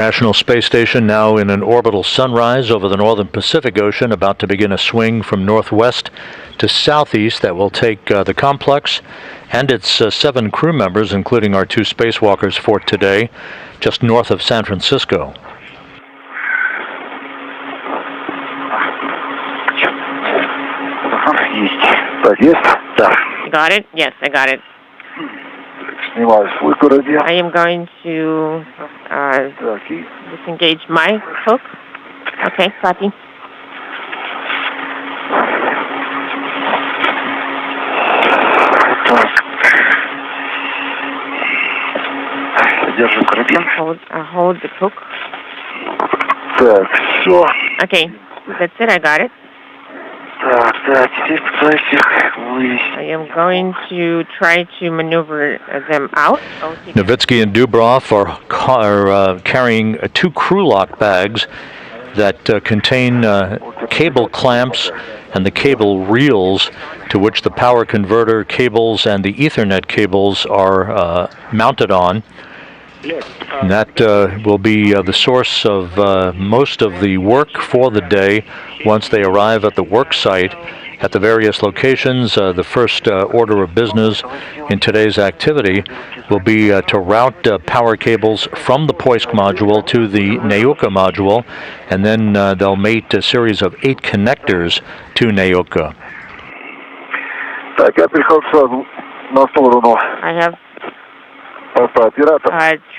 National Space Station now in an orbital sunrise over the northern Pacific Ocean, about to begin a swing from northwest to southeast that will take the complex and its 7 crew members, including our 2 spacewalkers for today, just north of San Francisco. Got it? Yes, I got it. I am going to disengage my hook. Okay, copy. Hold the hook. Okay, that's it, I got it. I am going to try to maneuver them out. Nowitzki and Dubrov are carrying 2 crew lock bags that contain cable clamps and the cable reels to which the power converter cables and the Ethernet cables are mounted on. And that will be the source of most of the work for the day once they arrive at the work site at the various locations. The first order of business in today's activity will be to route power cables from the Poisk module to the Neuka module, and then they'll mate a series of 8 connectors to Neuka. I have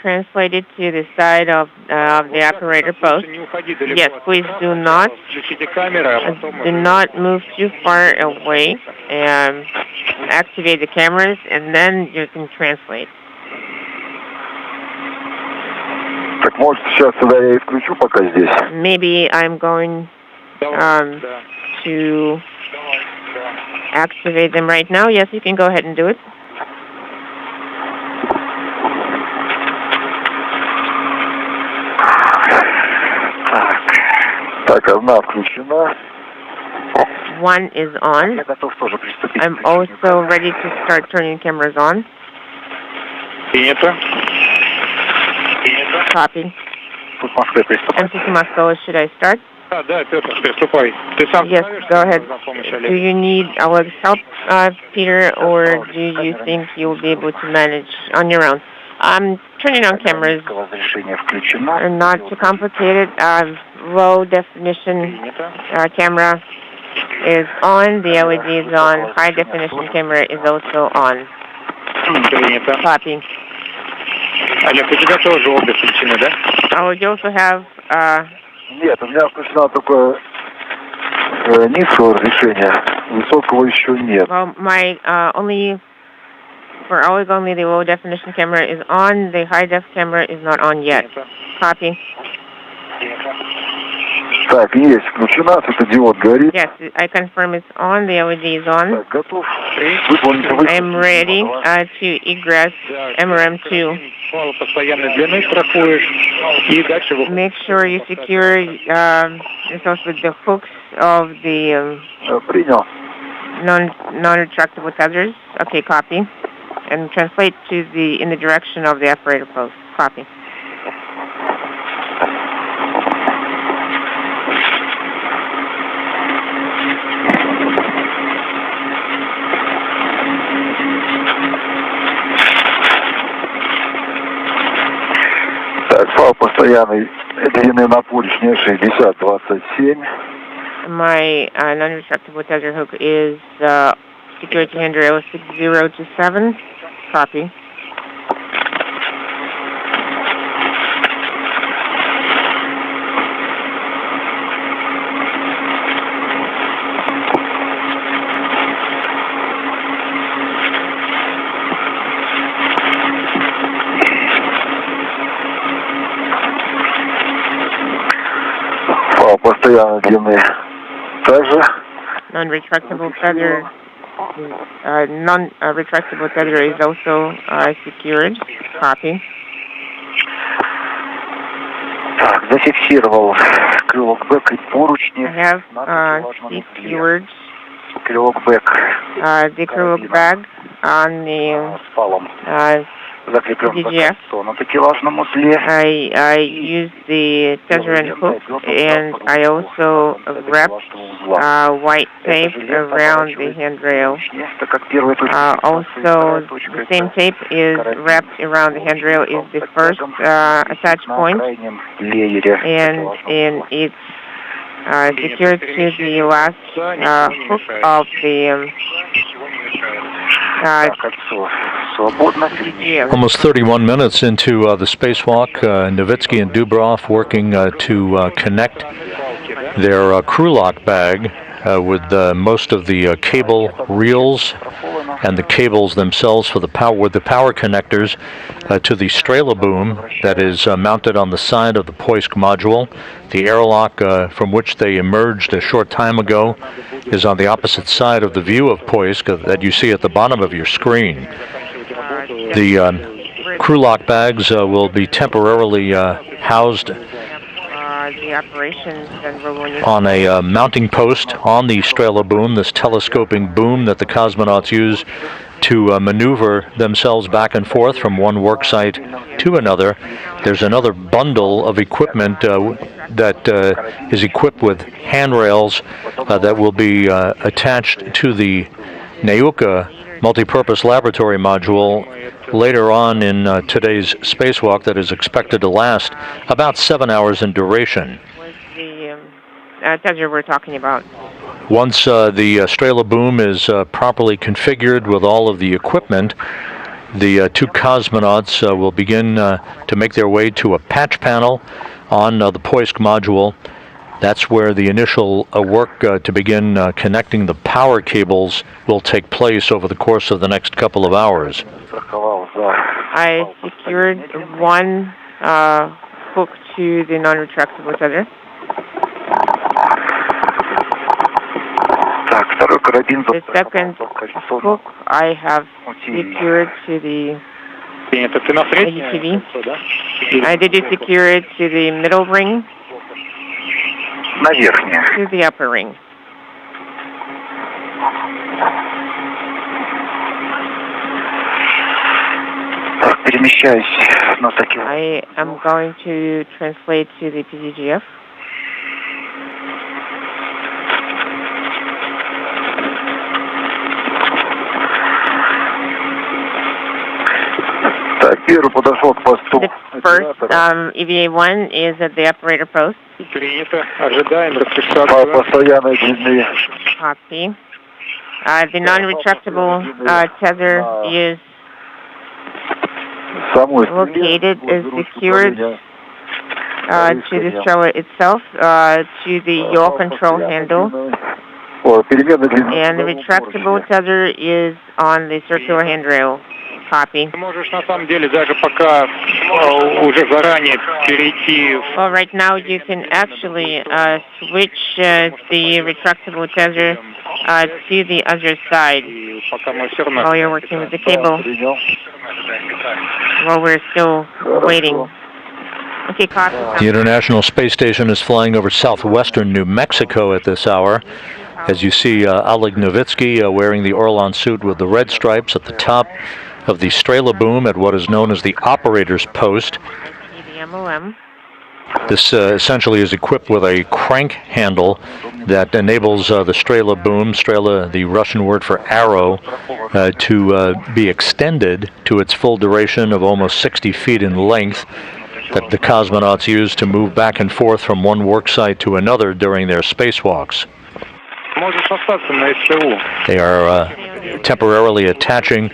translated to the side of the operator post. Yes, please do not move too far away, and activate the cameras, and then you can translate. Maybe I'm going to activate them right now. Yes, you can go ahead and do it. One is on. I'm also ready to start turning cameras on. Copy. MC Moscow, should I start? Yes, go ahead. Do you need our help, Peter, or do you think you'll be able to manage on your own? Turning on cameras are not too complicated. Low definition camera is on. The LED is on. High definition camera is also on. Copy. Oh, you also have Нет, у меня включена только низкого разрешения, высокого еще нет. Well, my only the low definition camera is on. The high def camera is not on yet. Copy. Так, есть включена, светодиод горит. Yes, I confirm it's on. The LED is on. Так, готов. Выполните высадку. I am ready to egress MRM2. Make sure you secure yourself with the hooks of the non-retractable tethers. Okay, copy. And translate to in the direction of the operator post. Copy. Так, фал постоянный, длины на поручне 60-27. My non-retractable tether hook is security handrail 6027. Copy. Фал постоянной длины также. Non-retractable tether. Non-retractable tether is also secured. Copy. Так, зафиксировал крылок бэк и поручни. I have secured крылок бэк. The крылок bag on the DGF. I used the tether and hook, and I also wrapped white tape around the handrail. Also, the same tape is wrapped around the handrail is the first attach point, and it's secured to the last hook of the Almost 31 minutes into the spacewalk, Novitsky and Dubrov working to connect their crew lock bag with most of the cable reels and the cables themselves for the power, with the power connectors to the Strela boom that is mounted on the side of the Poisk module. The airlock from which they emerged a short time ago is on the opposite side of the view of Poisk that you see at the bottom of your screen. The crew lock bags will be temporarily housed on a mounting post on the Strela boom, this telescoping boom that the cosmonauts use to maneuver themselves back and forth from one work site to another. There's another bundle of equipment that is equipped with handrails that will be attached to the Nauka multi-purpose laboratory module later on in today's spacewalk that is expected to last about 7 hours in duration. The tether we're talking about. Once the Strela boom is properly configured with all of the equipment, the two cosmonauts will begin to make their way to a patch panel on the Poisk module. That's where the initial work to begin connecting the power cables will take place over the course of the next couple of hours. I secured one hook to the non-retractable tether. The second hook I have secured to the UTV. Did you secure it to the middle ring? To the upper ring. I am going to translate to the PDGF. The first EVA-1 is at the operator post. Copy. The non-retractable tether is located, is secured to the Strela itself, to the yaw control handle. And the retractable tether is on the circular handrail. Copy. Well, right now you can actually switch the retractable tether to the other side while you're working with the cable. While we're still waiting. Okay, copy. The International Space Station is flying over southwestern New Mexico at this hour. As you see, Oleg Novitsky wearing the Orlan suit with the red stripes at the top of the Strela boom at what is known as the operator's post. This essentially is equipped with a crank handle that enables the Strela boom, Strela, the Russian word for arrow, to be extended to its full duration of almost 60 feet in length that the cosmonauts use to move back and forth from one work site to another during their spacewalks. They are temporarily attaching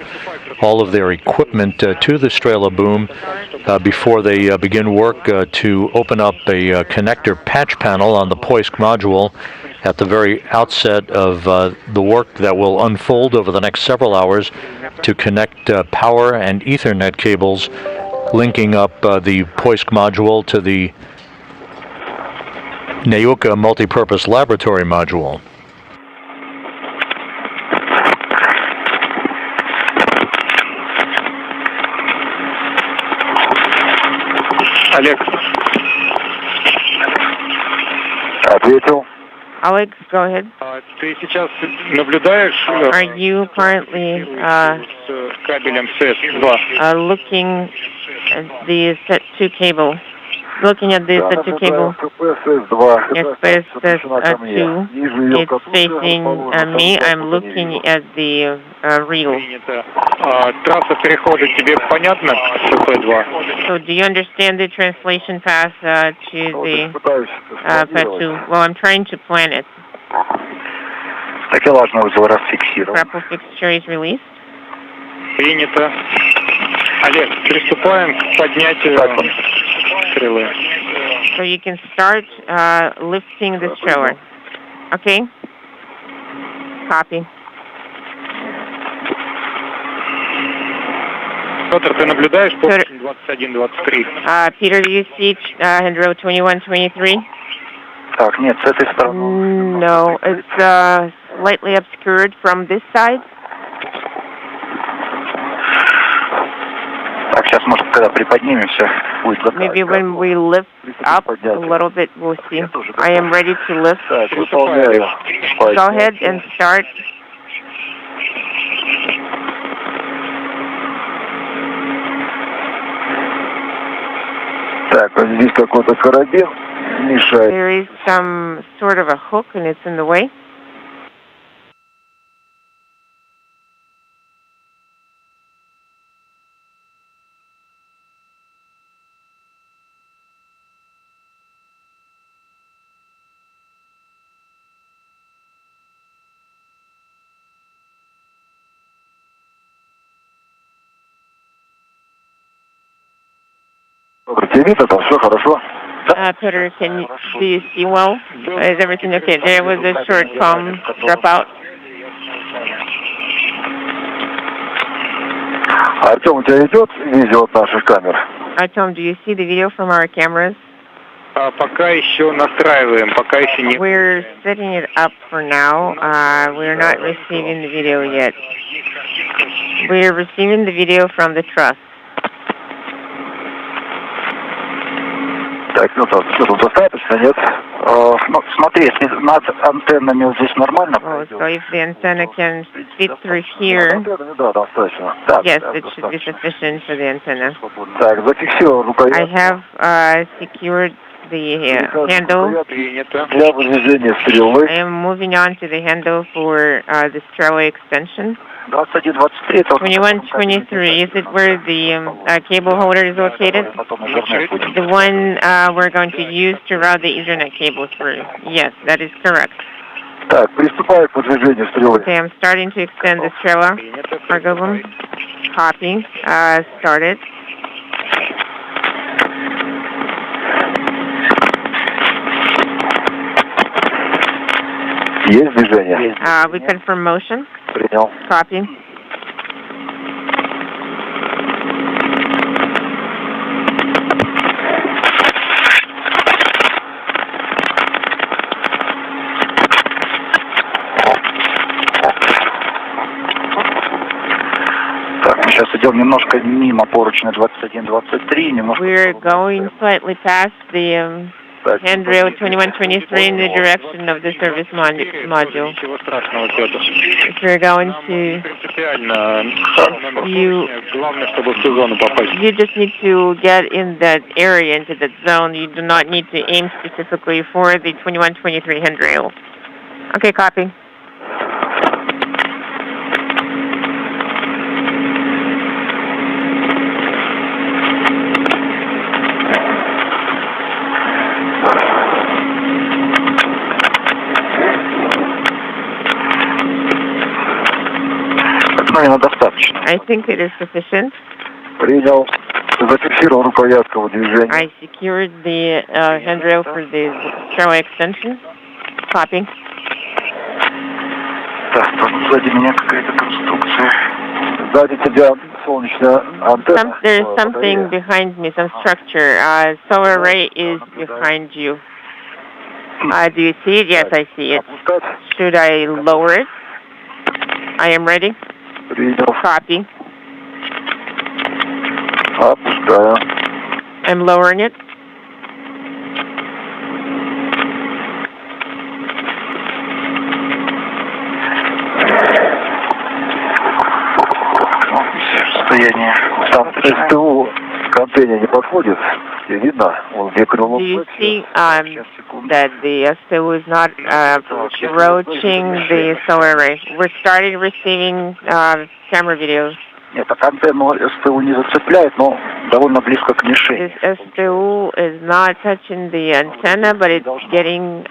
all of their equipment to the Strela boom before they begin work to open up a connector patch panel on the Poisk module at the very outset of the work that will unfold over the next several hours to connect power and Ethernet cables linking up the Poisk module to the Nauka multipurpose laboratory module. Alex, go ahead. Ты сейчас наблюдаешь Are you currently кабелем СЭС-2? looking at the set 2 cable? Looking at the set 2 cable. Express 2. It's facing me. I'm looking at the reel. Трасса перехода тебе понятна, СП-2? So do you understand the translation path to the PET-2? Well, I'm trying to plan it. Grapple fixture is released. Принято. Олег, приступаем к поднятию стрелы. So you can start lifting the stroller. Okay? Copy. Петр, ты наблюдаешь поручень 21-23? Peter, do you see handrail 21-23? Так, нет, с этой стороны. No, it's slightly obscured from this side. Так, сейчас, может, когда приподнимемся, будет готово. Maybe when we lift up a little bit, we'll see. I am ready to lift. Так, выполняю. Go ahead and start. Так, вот здесь какой-то карабин мешает. There is some sort of a hook and it's in the way. Тебе видно, там все хорошо? Peter, do you see well? Is everything okay? There was a short palm drop out. Артем, у тебя идет видео от наших камер? Tom, do you see the video from our cameras? Пока еще настраиваем, пока еще не... We're setting it up for now. We're not receiving the video yet. We're receiving the video from the truss. Так, ну так, все тут достаточно, нет? Ну, смотри, если над антеннами вот здесь нормально So if the antenna can fit through here, да, достаточно. Так, yes, it should be sufficient for the antenna. Так, зафиксировал рукоять. I have secured the handle. Для возведения стрелы. I am moving on to the handle for the straddle extension. 21-23. 21-23, is it where the cable holder is located? The one we're going to use to route the Ethernet cable through. Yes, that is correct. Так, приступаю к выдвижению стрелы. Okay, I'm starting to extend the stroller. Argovum. Copy. Started. Есть движение? We confirm motion. Принял. Copy. Так, мы сейчас идем немножко мимо поручня 21-23, немножко... We're going slightly past the handrail 21-23 in the direction of the service module. If you're going to... You just need to get in that area, into that zone. You do not need to aim specifically for the 21-23 handrail. Okay, copy. I think it is sufficient. Принял. Зафиксировал рукоятку выдвижения. I secured the handrail for the straddle extension. Copy. Так, сзади меня какая-то конструкция. Сзади тебя солнечная антенна. There's something behind me, some structure. Solar array is behind you. Do you see it? Yes, I see it. Should I lower it? I am ready. Copy. Опускаю. I'm lowering it. СТУ контейнер не подходит. Видно, он где крыло. Do you see that the STU is not approaching the solar array? We're starting receiving camera videos. Нет, антенну СТУ не зацепляет, но довольно близко к мишени. This STU is not touching the antenna, but it's getting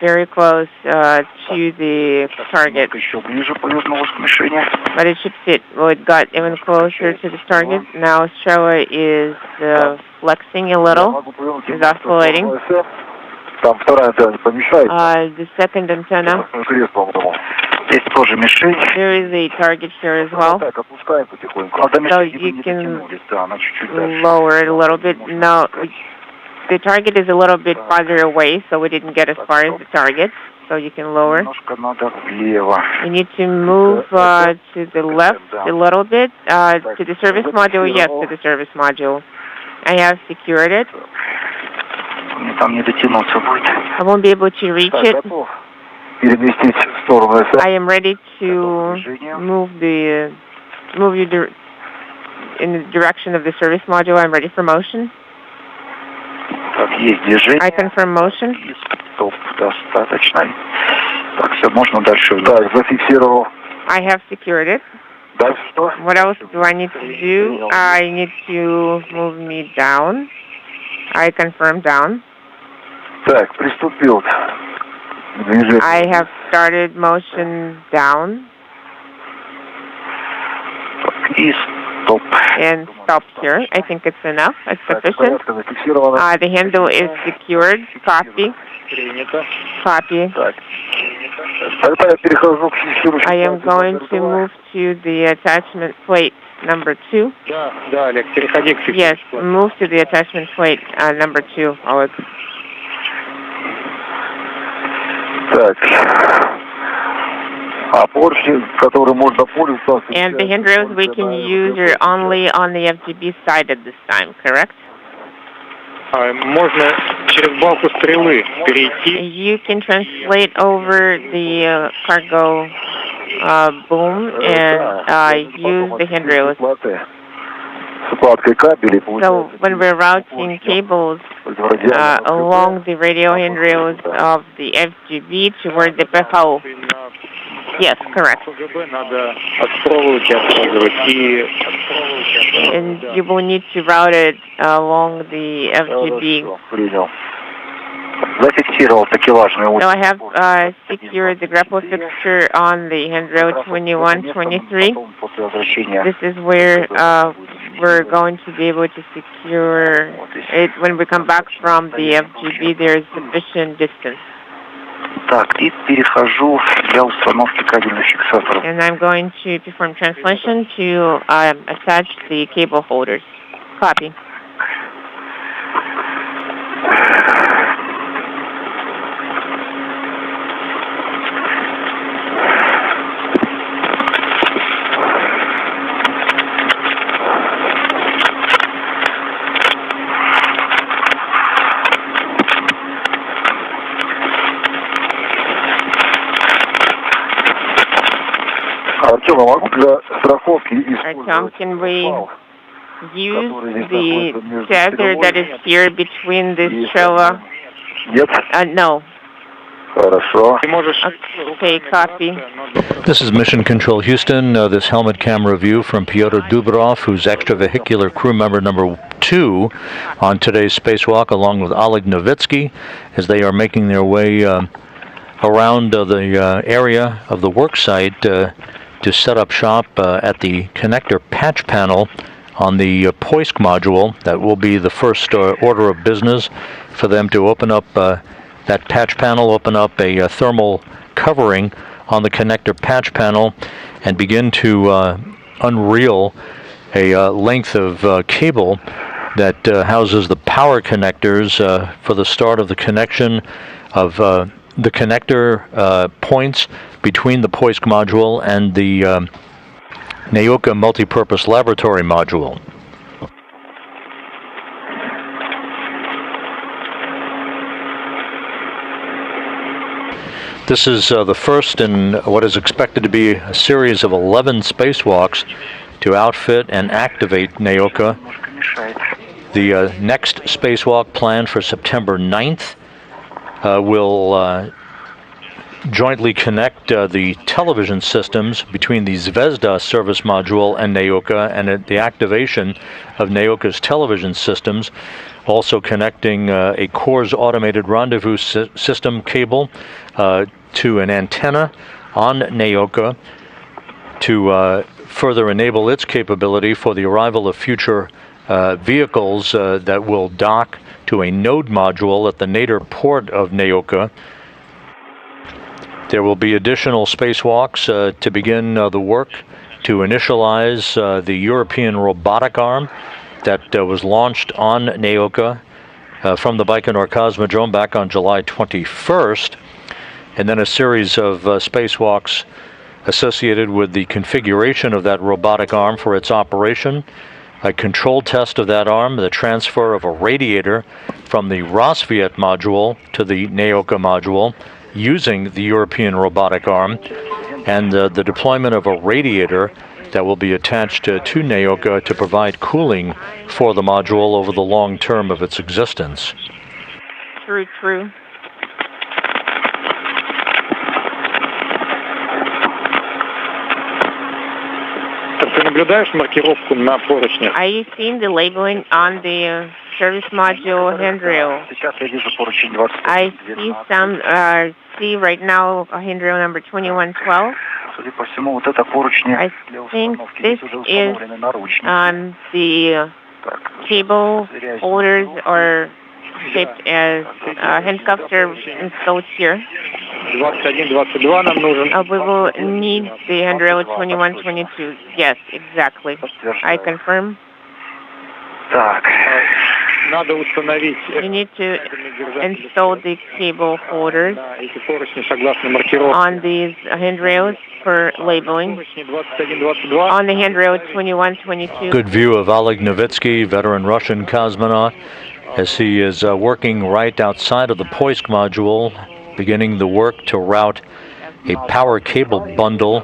very close to the target. Еще ближе повернулось к мишени. But it should fit. Well, it got even closer to the target. Now Stroa is flexing a little, is oscillating. Там вторая антенна не помешает. The second antenna. Здесь тоже мишень. There is a target here as well. Так, опускаем потихоньку. So you can lower it a little bit. No, the target is a little bit farther away, so we didn't get as far as the target. So you can lower. You need to move to the left a little bit. To the service module, yes, to the service module. I have secured it. I won't be able to reach it. I am ready to move you in the direction of the service module. I'm ready for motion. I confirm motion. I have secured it. What else do I need to do? I need to move me down. I confirm down. I have started motion down. And stop here. I think it's enough. It's sufficient. The handle is secured. Copy. Copy. I am going to move to the attachment plate number 2. Yes, move to the attachment plate number 2, Oleg. And the handrails we can use are only on the FGB side at this time, correct? You can translate over the cargo boom and use the handrails. So when we're routing cables along the radio handrails of the FGB toward the PFO. Yes, correct. And you will need to route it along the FGB. So I have secured the grapple fixture on the handrail 2123. This is where we're going to be able to secure it. When we come back from the FGB, there is sufficient distance. And I'm going to perform translation to attach the cable holders. Copy. Artyom, can we use the tether that is here between this Stroa? No. Okay, copy. This is Mission Control Houston. This helmet camera view from Pyotr Dubrov, who's extravehicular crew member number 2 on today's spacewalk, along with Oleg Novitsky, as they are making their way around the area of the work site to set up shop at the connector patch panel on the Poisk module. That will be the first order of business for them to open up that patch panel, open up a thermal covering on the connector patch panel, and begin to unreel a length of cable that houses the power connectors for the start of the connection of the connector points between the Poisk module and the Nauka multipurpose laboratory module. This is the first in what is expected to be a series of 11 spacewalks to outfit and activate NAOCA. The next spacewalk planned for September 9th will jointly connect the television systems between the Zvezda service module and NAOCA, and the activation of NAOCA's television systems, also connecting a CORS automated rendezvous system cable to an antenna on NAOCA to further enable its capability for the arrival of future vehicles that will dock to a node module at the nadir port of NAOCA. There will be additional spacewalks to begin the work to initialize the European robotic arm that was launched on NAOCA from the Baikonur Cosmodrome back on July 21st, and then a series of spacewalks associated with the configuration of that robotic arm for its operation, a control test of that arm, the transfer of a radiator from the Rosviet module to the NAOCA module using the European robotic arm, and the deployment of a radiator that will be attached to NAOCA to provide cooling for the module over the long term of its existence. True. Are you seeing the labeling on the service module handrail? I see right now handrail number 2112. I think this is the cable holders are shaped as handcuffs are installed here. We will need the handrail 2122. Yes, exactly. I confirm. You need to install the cable holders on these handrails for labeling. On the handrail 2122. Good view of Oleg Novitsky, veteran Russian cosmonaut, as he is working right outside of the Poisk module, beginning the work to route a power cable bundle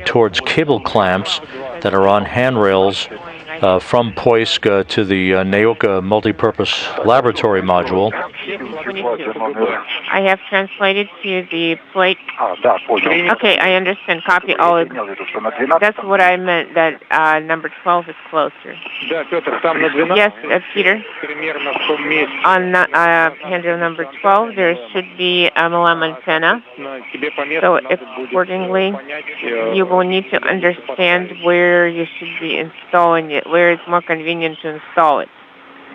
towards cable clamps that are on handrails from Poisk to the NAOCA multipurpose laboratory module. I have translated to the plate. Okay, I understand. Copy all. That's what I meant, that number 12 is closer. Yes, Peter. On handle number 12, there should be MLM antenna. So accordingly, you will need to understand where you should be installing it, where it's more convenient to install it.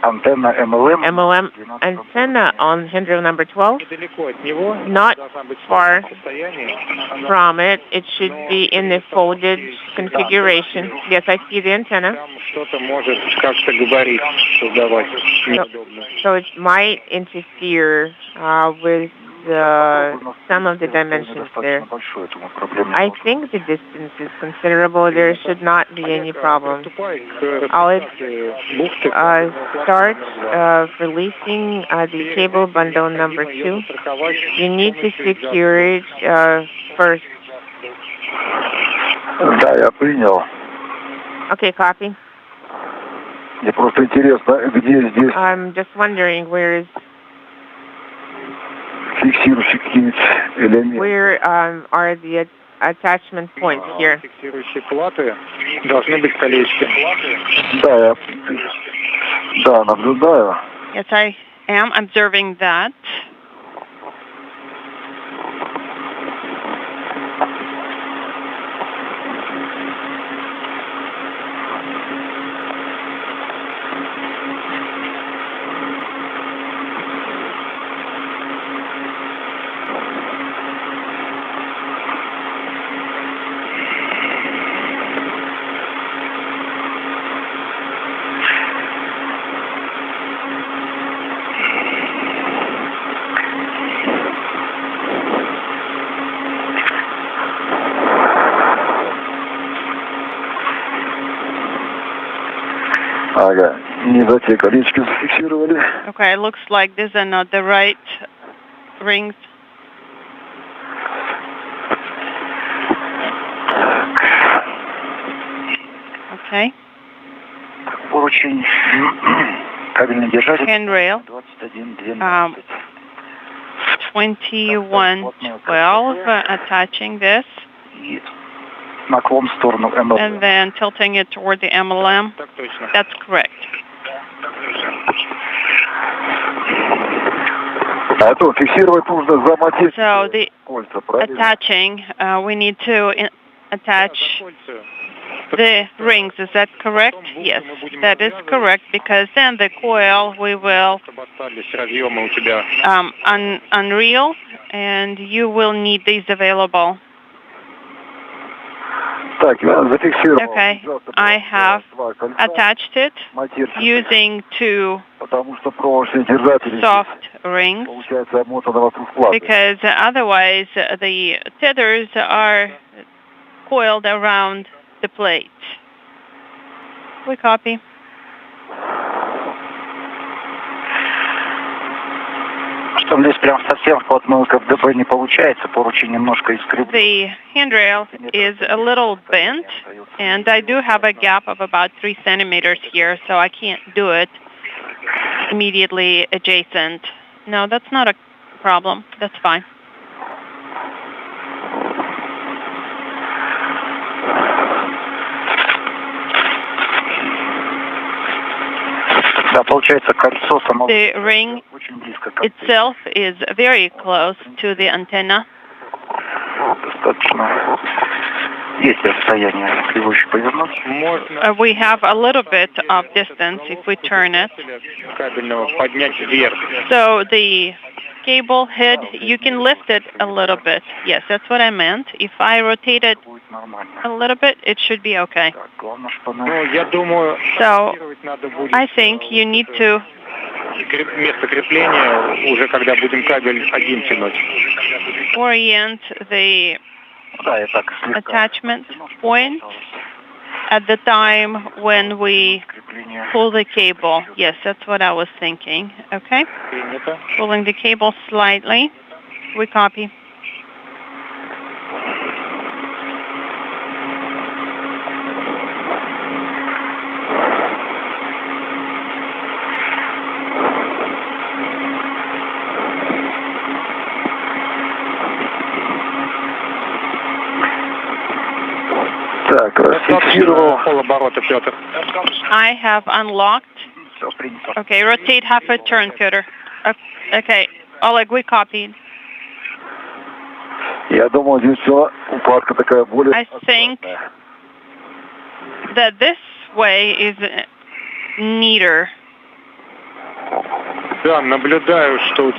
Antenna MLM? MLM antenna on handrail number 12? Not far from it. It should be in the folded configuration. Yes, I see the antenna. So it might interfere with some of the dimensions there. I think the distance is considerable. There should not be any problem. I'll start releasing the cable bundle number 2. You need to secure it first. Да, я принял. Okay, copy. Мне просто интересно, где здесь I'm just wondering where are the attachment points here? Да, наблюдаю. Yes, I am observing that. Ага, не за те колечки зафиксировали. Okay, it looks like these are not the right rings. Okay. Поручень. Кабельный держатель. Handrail. 2112, attaching this. Наклон в сторону MLM. And then tilting it toward the MLM. That's correct. Это фиксировать нужно за мотив. So the attaching, we need to attach the rings. Is that correct? Yes, that is correct, because then the coil we will unreel, and you will need these available. Okay, I have attached it using two soft rings, because otherwise the tethers are coiled around the plate. We copy. Что здесь прям совсем вплотную к ФДБ не получается, поручень немножко искривлен. The handrail is a little bent, and I do have a gap of about 3 centimeters here, so I can't do it immediately adjacent. No, that's not a problem. That's fine. The ring itself is very close to the antenna. We have a little bit of distance if we turn it. So the cable head, you can lift it a little bit. Yes, that's what I meant. If I rotate it a little bit, it should be okay. So I think you need to orient the attachment point at the time when we pull the cable. Yes, that's what I was thinking. Okay. Pulling the cable slightly. We copy. I have unlocked. Okay, rotate half a turn, Peter. Okay, Oleg, we copied. I think that this way is neater.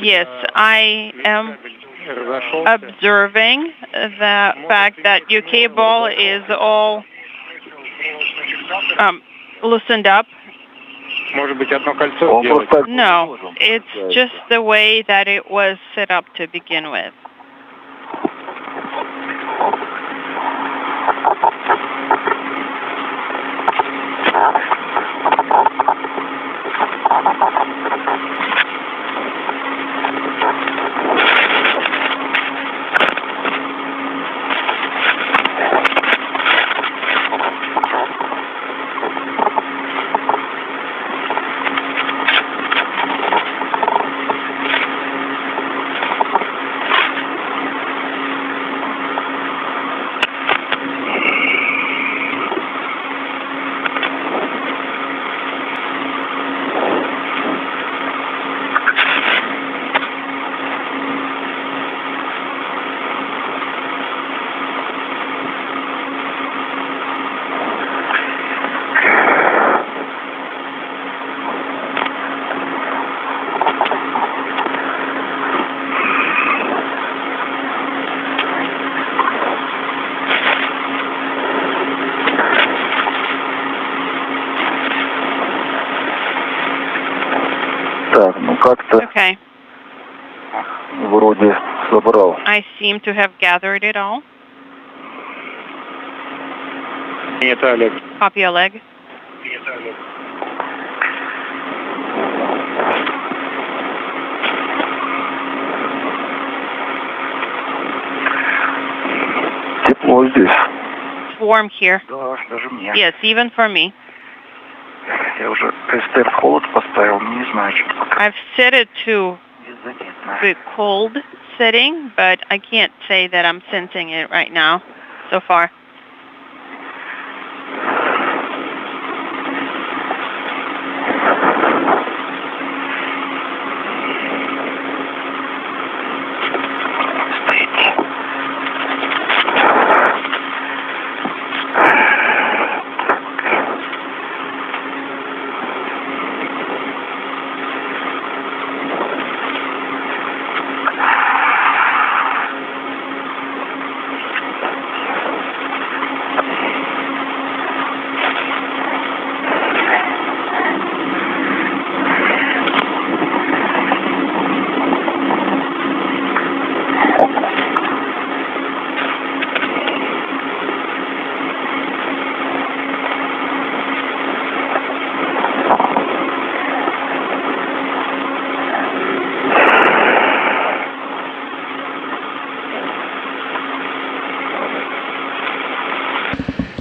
Yes, I am observing the fact that your cable is all loosened up. No, it's just the way that it was set up to begin with. Okay. I seem to have gathered it all. Copy, Oleg. warm here. Yes, even for me. I've set it to the cold setting, but I can't say that I'm sensing it right now so far.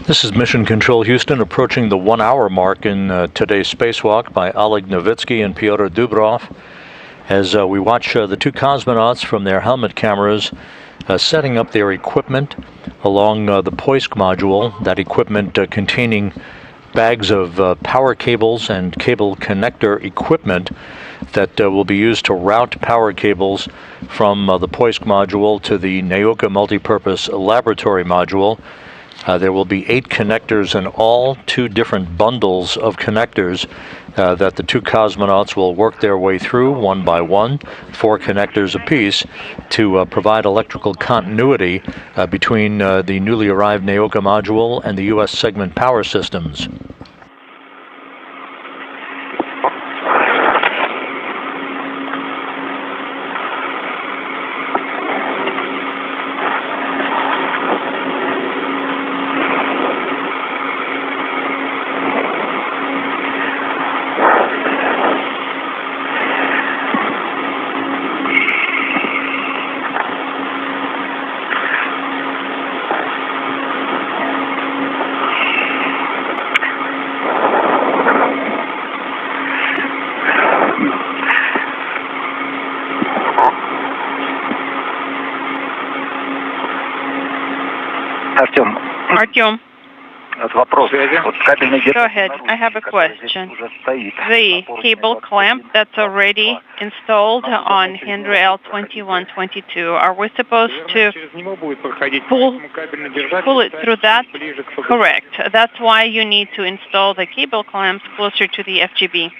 This is Mission Control Houston, approaching the 1 hour mark in today's spacewalk by Oleg Novitsky and Pyotr Dubrov, as we watch the two cosmonauts from their helmet cameras setting up their equipment along the Poisk module, that equipment containing bags of power cables and cable connector equipment that will be used to route power cables from the Poisk module to the Nauka multipurpose laboratory module. There will be 8 connectors in all, 2 different bundles of connectors that the two cosmonauts will work their way through one by one, 4 connectors apiece, to provide electrical continuity between the newly arrived Nauka module and the U.S. segment power systems. Artyom, go ahead. I have a question. The cable clamp that's already installed on handrail 2122, are we supposed to pull it through that? Correct. That's why you need to install the cable clamps closer to the FGB.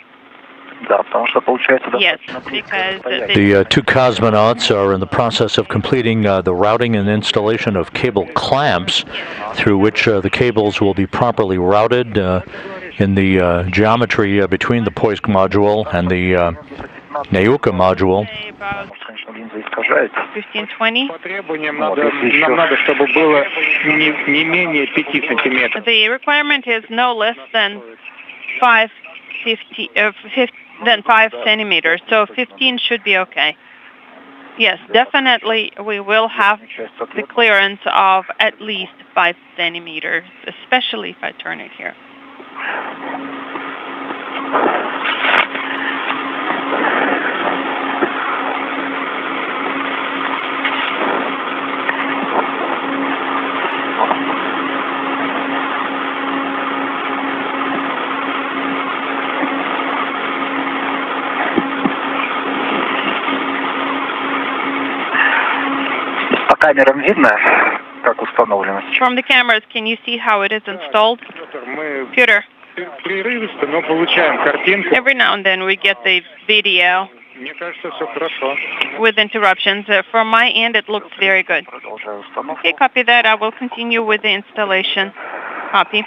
Yes, because the two cosmonauts are in the process of completing the routing and installation of cable clamps through which the cables will be properly routed in the geometry between the Poisk module and the Nauka module. 1520. The requirement is no less than 5 centimeters, so 15 should be okay. Yes, definitely we will have the clearance of at least 5 centimeters, especially if I turn it here. From the cameras, can you see how it is installed? Peter, every now and then we get the video with interruptions. From my end, it looks very good. Okay, copy that. I will continue with the installation. Copy.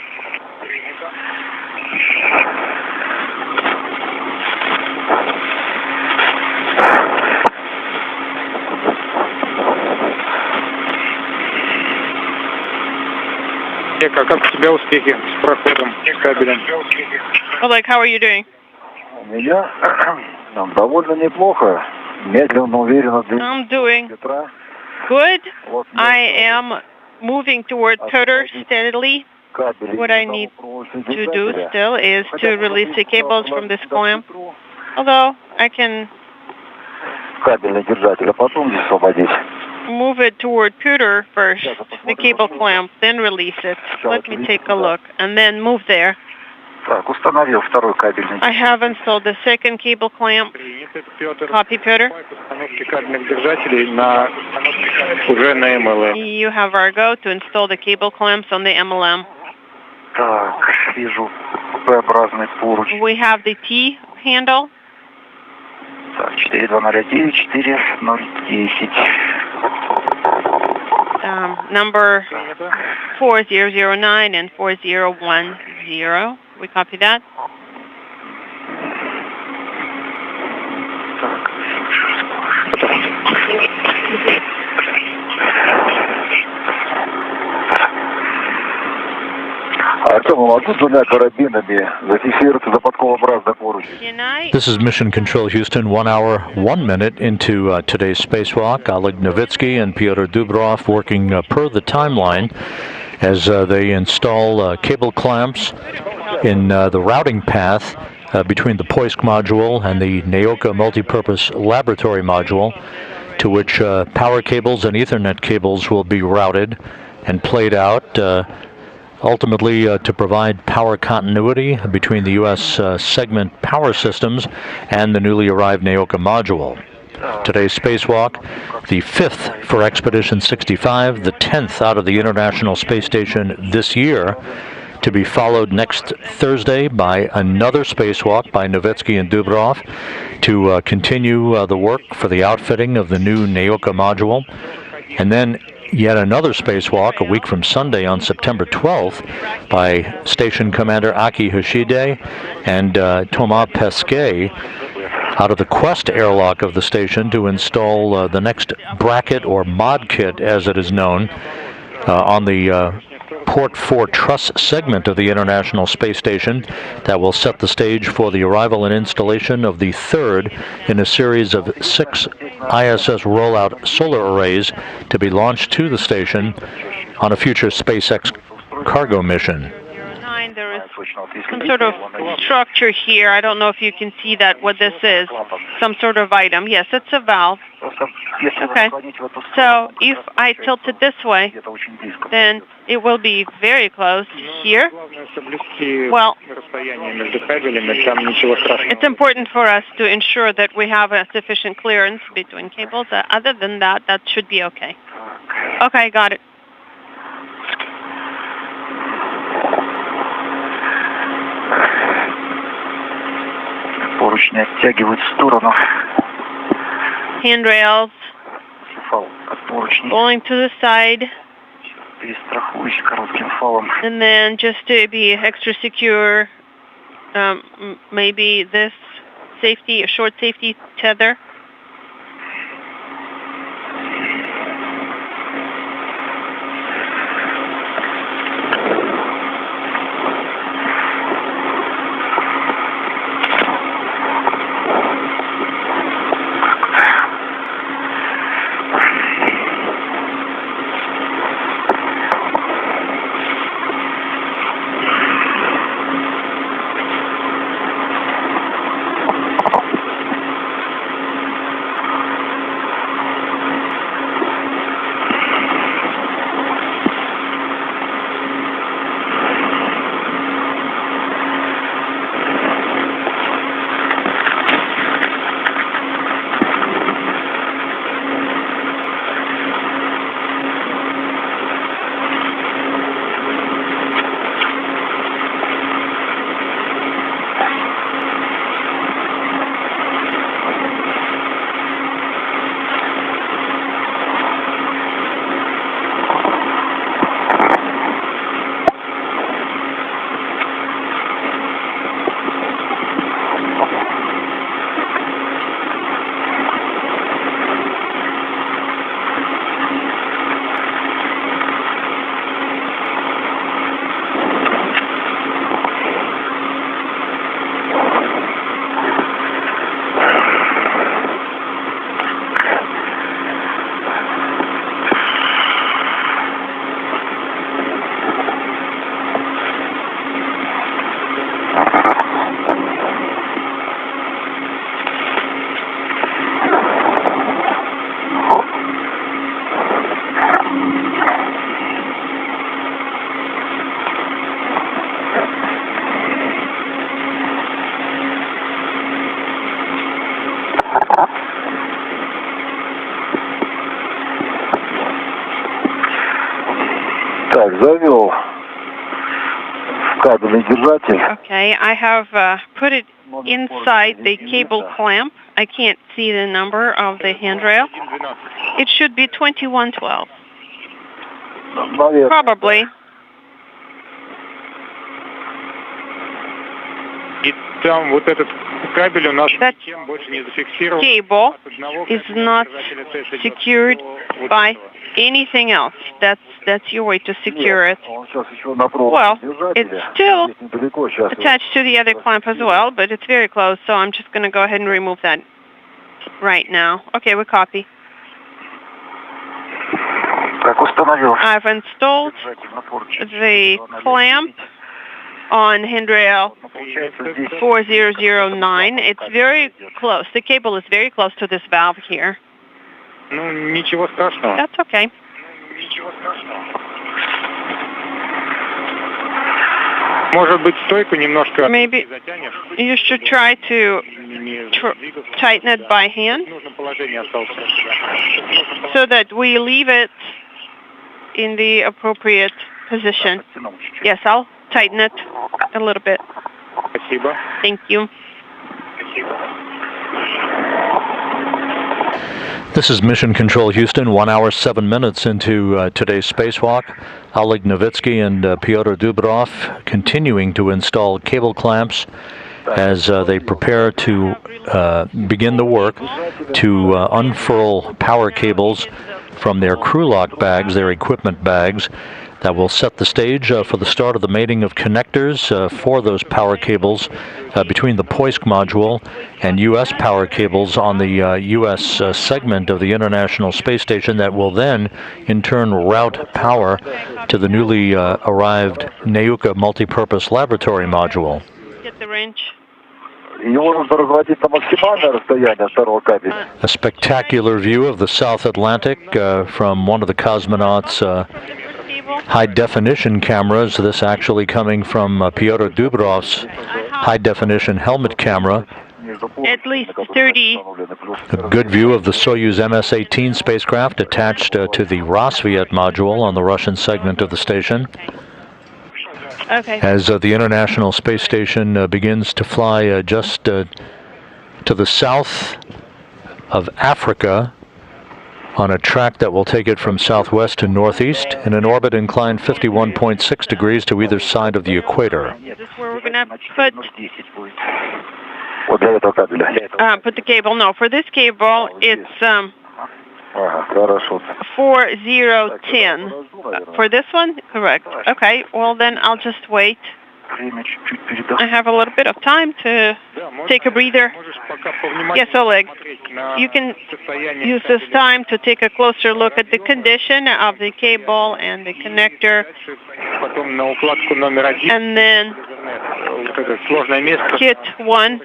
Как у тебя успехи с проходом кабеля? Oleg, how are you doing? У меня довольно неплохо. Медленно, уверенно. I'm doing good. I am moving toward Peter steadily. What I need to do still is to release the cables from this clamp. Although I can move it toward Peter first, the cable clamp, then release it. Let me take a look, and then move there. I have installed the second cable clamp. Copy, Peter. You have our go to install the cable clamps on the MLM. We have the T handle. Number 4009 and 4010. We copy that. This is Mission Control Houston, 1 hour, 1 minute into today's spacewalk. Oleg Novitsky and Pyotr Dubrov working per the timeline as they install cable clamps in the routing path between the Poisk module and the Naoka multipurpose laboratory module, to which power cables and Ethernet cables will be routed and played out, ultimately to provide power continuity between the U.S. segment power systems and the newly arrived Naoka module. Today's spacewalk, the 5th for Expedition 65, the 10th out of the International Space Station this year, to be followed next Thursday by another spacewalk by Novitsky and Dubrov to continue the work for the outfitting of the new Naoka module, and then yet another spacewalk a week from Sunday on September 12th by Station Commander Aki Hoshide and Thomas Pesquet out of the Quest airlock of the station to install the next bracket or mod kit, as it is known, on the Port 4 truss segment of the International Space Station that will set the stage for the arrival and installation of the third in a series of 6 ISS rollout solar arrays to be launched to the station on a future SpaceX cargo mission. There is some sort of structure here. I don't know if you can see that, what this is. Some sort of item. Yes, it's a valve. Okay. So if I tilt it this way, then it will be very close here. Well, it's important for us to ensure that we have a sufficient clearance between cables. Other than that, that should be okay. Okay, got it. Handrails going to the side, and then just to be extra secure, maybe this safety, a short safety tether. Так, завел кабельный держатель. Okay, I have put it inside the cable clamp. I can't see the number of the handrail. It should be 2112. Probably. That cable is not secured by anything else. That's your way to secure it. Well, it's still attached to the other clamp as well, but it's very close, so I'm just going to go ahead and remove that right now. Okay, we copy. I've installed the clamp on handrail 4009. It's very close. The cable is very close to this valve here. That's okay. Maybe you should try to tighten it by hand so that we leave it in the appropriate position. Yes, I'll tighten it a little bit. Thank you. This is Mission Control Houston, 1 hour, 7 minutes into today's spacewalk. Oleg Novitsky and Pyotr Dubrov continuing to install cable clamps as they prepare to begin the work to unfurl power cables from their crew lock bags, their equipment bags, that will set the stage for the start of the mating of connectors for those power cables between the Poisk module and U.S. power cables on the U.S. segment of the International Space Station that will then, in turn, route power to the newly arrived Neuka multipurpose laboratory module. Get the wrench. A spectacular view of the South Atlantic from one of the cosmonauts' high-definition cameras. This actually coming from Pyotr Dubrov's high-definition helmet camera. At least 30. A good view of the Soyuz MS-18 spacecraft attached to the Rosviet module on the Russian segment of the station. Okay. As the International Space Station begins to fly just to the south of Africa on a track that will take it from southwest to northeast in an orbit inclined 51.6 degrees to either side of the equator. Is this where we're going to put the cable? No, for this cable, it's 4010. For this one? Correct. Okay, well then I'll just wait. I have a little bit of time to take a breather. Yes, Oleg, you can use this time to take a closer look at the condition of the cable and the connector. And then kit 1.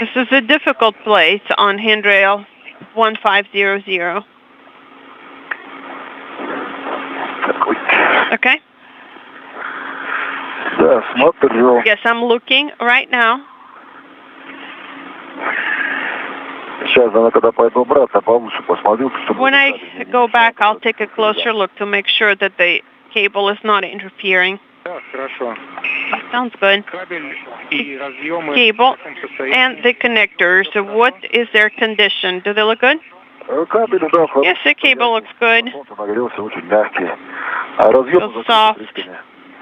This is a difficult place on handrail 1500. Okay? Yes, I'm looking right now. When I go back, I'll take a closer look to make sure that the cable is not interfering. Sounds good. Cable and the connectors, what is their condition? Do they look good? Yes, the cable looks good. Feels soft.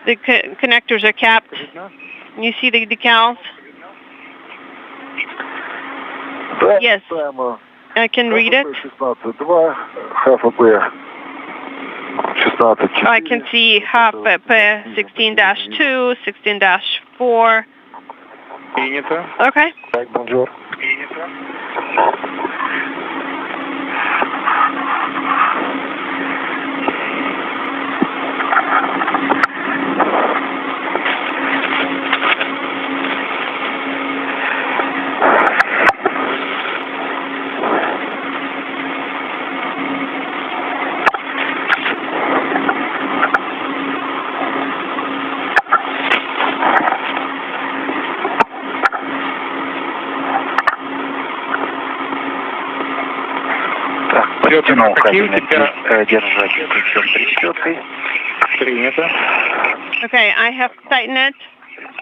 The connectors are capped. You see the decals? Yes. I can read it. I can see HAP 16-2, 16-4. Okay. Подтянул кабельный держатель ключом трещоткой. Принято. Okay, I have tightened it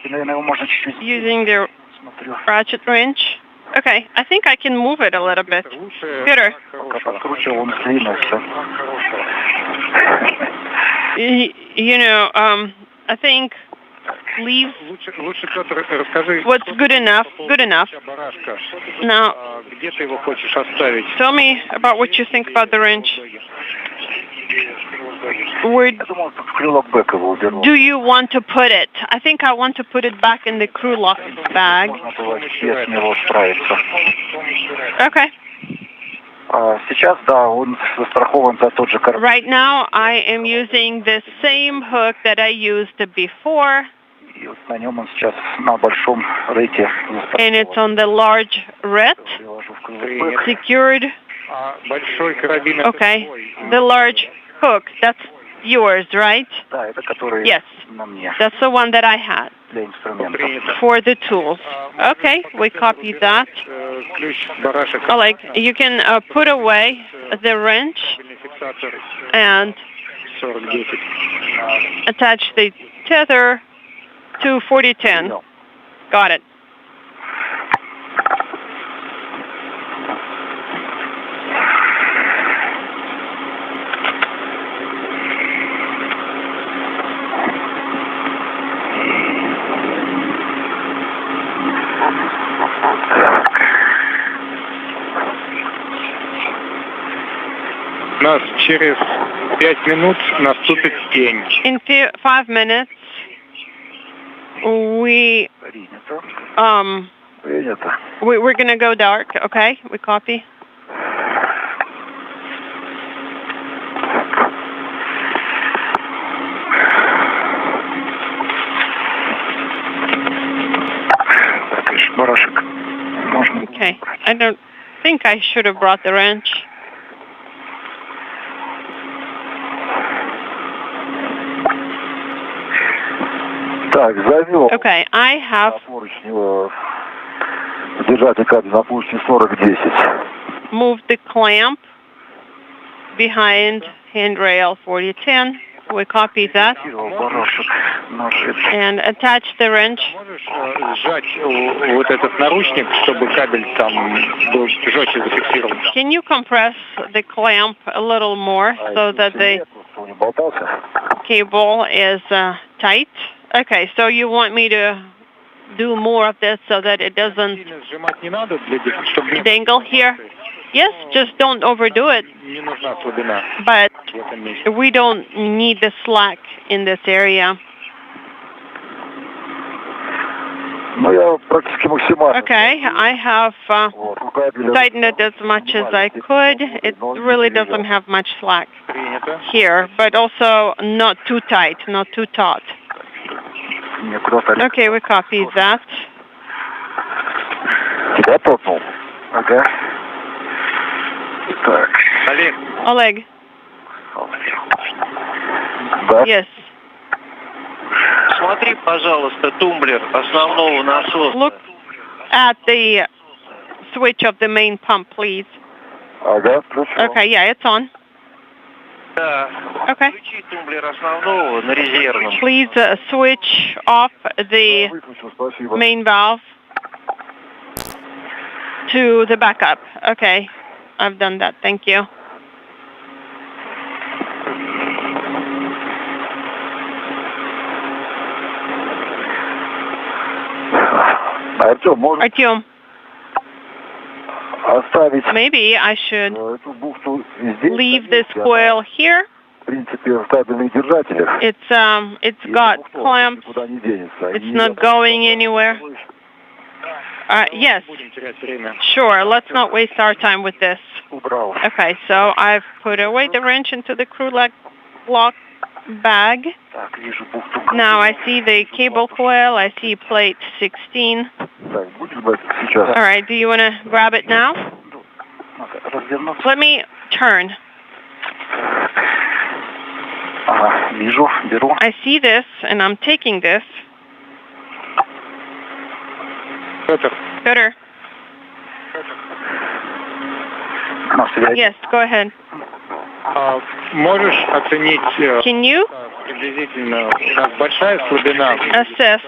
Наверное, его можно чуть-чуть using the смотрю. ratchet wrench. Okay, I think I can move it a little bit. Gooder. Пока подкручивал, он сдвинулся. You know, I think leave Лучше, Петр, расскажи. what's good enough. Good enough. Барашка. Now, Где ты его хочешь оставить? tell me about what you think about the wrench. Where Я думал, в крылок бэк его уберу. do you want to put it? I think I want to put it back in the crew lock bag. Можно было без него справиться. Okay. Сейчас, да, он застрахован за тот же карман. Right now, I am using the same hook that I used before, И вот на нем он сейчас на большом рейте and it's on the large red, приложу в крылок бэк. secured. Большой карабин. Okay. The large hook, that's yours, right? Да, это который Yes. на мне That's the one that I had для инструментов. for the tools. Okay, we copy that. Ключ, барашек. Oleg, you can put away the wrench Фиксатор and 4010. attach the tether to 4010. Got it. У нас через 5 минут наступит день. In 5 minutes, we Принято. Принято. we're gonna go dark. Okay, we copy. Так, лишь барашек. Можно. Okay, I don't think I should have brought the wrench. Так, завел. Okay, I have На поручни, держатель кабеля на поручни 4010. moved the clamp behind handrail 4010. We copy that Барашек на шесть. and attach the wrench. Можешь сжать вот этот наручник, чтобы кабель там был жестче зафиксирован? Can you compress the clamp a little more so that the Просто не болтался. cable is tight? Okay, so you want me to do more of this so that it doesn't Сильно сжимать не надо, чтобы не dangle here? Yes, just don't overdo it. не нужна слабина But в этом месте. we don't need the slack in this area. Ну, я практически максимально. Okay, I have Вот, у кабеля. tightened it as much as I could. It really doesn't have much slack Принято. here, but also not too tight, not too taut. Мне куда-то... Okay, we copy that. Тебя толкнул? Ага. Так. Олег, Oleg, Да. yes. Смотри, пожалуйста, тумблер основного насоса. Look at the switch of the main pump, please. Ага, включил. Okay, yeah, it's on. Да. Okay. Включи тумблер основного на резервном. Please switch off the Выключил, спасибо. main valve to the backup. Okay, I've done that. Thank you. Артем, может Artyom, оставить maybe I should эту бухту здесь? leave this coil here. В принципе, в кабельных держателях. It's got clamps. Никуда не денется. It's not going anywhere. Yes, будем терять время. sure. Let's not waste our time with this. Убрал. Okay, so I've put away the wrench into the crew lock bag. Так, вижу бухту. Now I see the cable coil. I see plate 16. Так, будешь брать сейчас? All right, do you want to grab it now? Надо развернуться. Let me turn. Ага, вижу, беру. I see this, and I'm taking this. Петр, Gooder. Yes, go ahead. Можешь оценить Can you приблизительно, у нас большая слабина? assess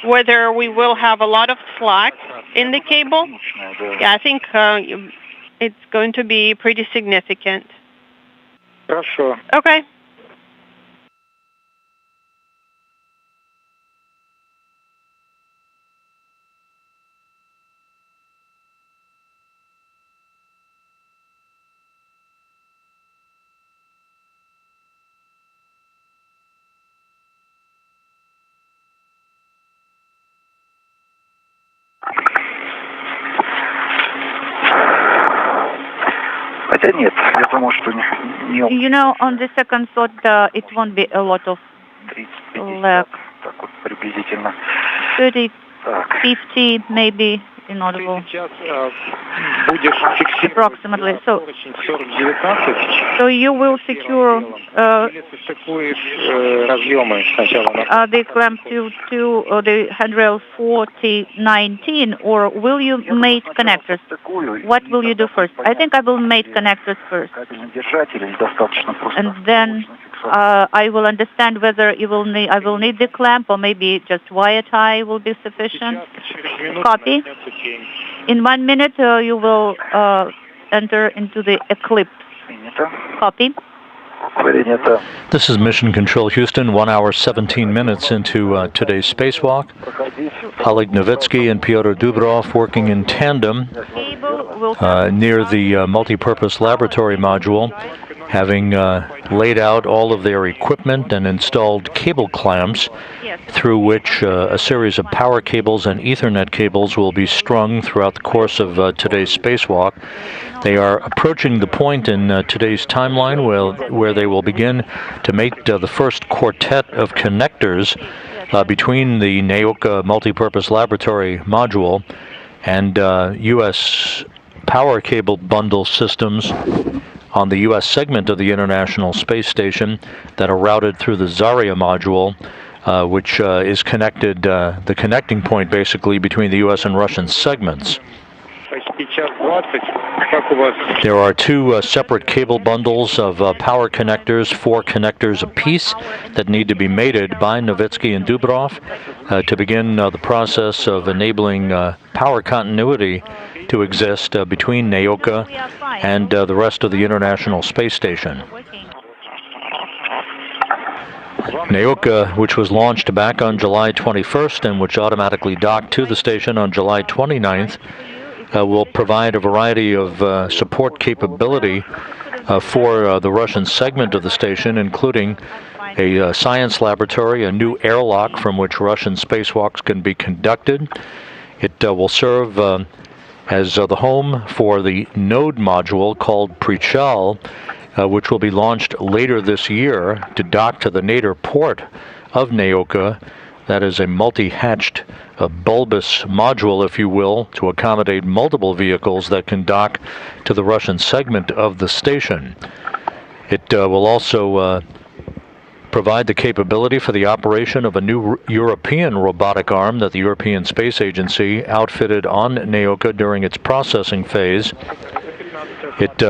whether we will have a lot of slack in the cable? Yeah, I think it's going to be pretty significant. Хорошо. Okay. Нет, я думаю, что не... You know, on the second thought, it won't be a lot of lag. Так вот, приблизительно. 30, 50, maybe inaudible. Сейчас будешь фиксировать Approximately. So 40-19. you will secure Или ты стыкуешь разъемы сначала? the clamp to the handrail 4019, or will you mate connectors? What will you do first? I think I will mate connectors first. And then I will understand whether I will need the clamp, or maybe just wire tie will be sufficient. Copy. In 1 minute, you will enter into the eclipse. Copy. This is Mission Control Houston, 1 hour 17 minutes into today's spacewalk. Oleg Novitsky and Pyotr Dubrov working in tandem near the multipurpose laboratory module, having laid out all of their equipment and installed cable clamps through which a series of power cables and Ethernet cables will be strung throughout the course of today's spacewalk. They are approaching the point in today's timeline where they will begin to make the first quartet of connectors between the Naoka multipurpose laboratory module and U.S. power cable bundle systems on the U.S. segment of the International Space Station that are routed through the Zarya module, which is connected, the connecting point basically between the U.S. and Russian segments. There are two separate cable bundles of power connectors, 4 connectors apiece, that need to be mated by Novitsky and Dubrov to begin the process of enabling power continuity to exist between Naoka and the rest of the International Space Station. Naoka, which was launched back on July 21st and which automatically docked to the station on July 29th, will provide a variety of support capability for the Russian segment of the station, including a science laboratory, a new airlock from which Russian spacewalks can be conducted. It will serve as the home for the node module called Prichal, which will be launched later this year to dock to the nadir port of Naoka. That is a multi-hatched, bulbous module, if you will, to accommodate multiple vehicles that can dock to the Russian segment of the station. It will also provide the capability for the operation of a new European robotic arm that the European Space Agency outfitted on Naoka during its processing phase. It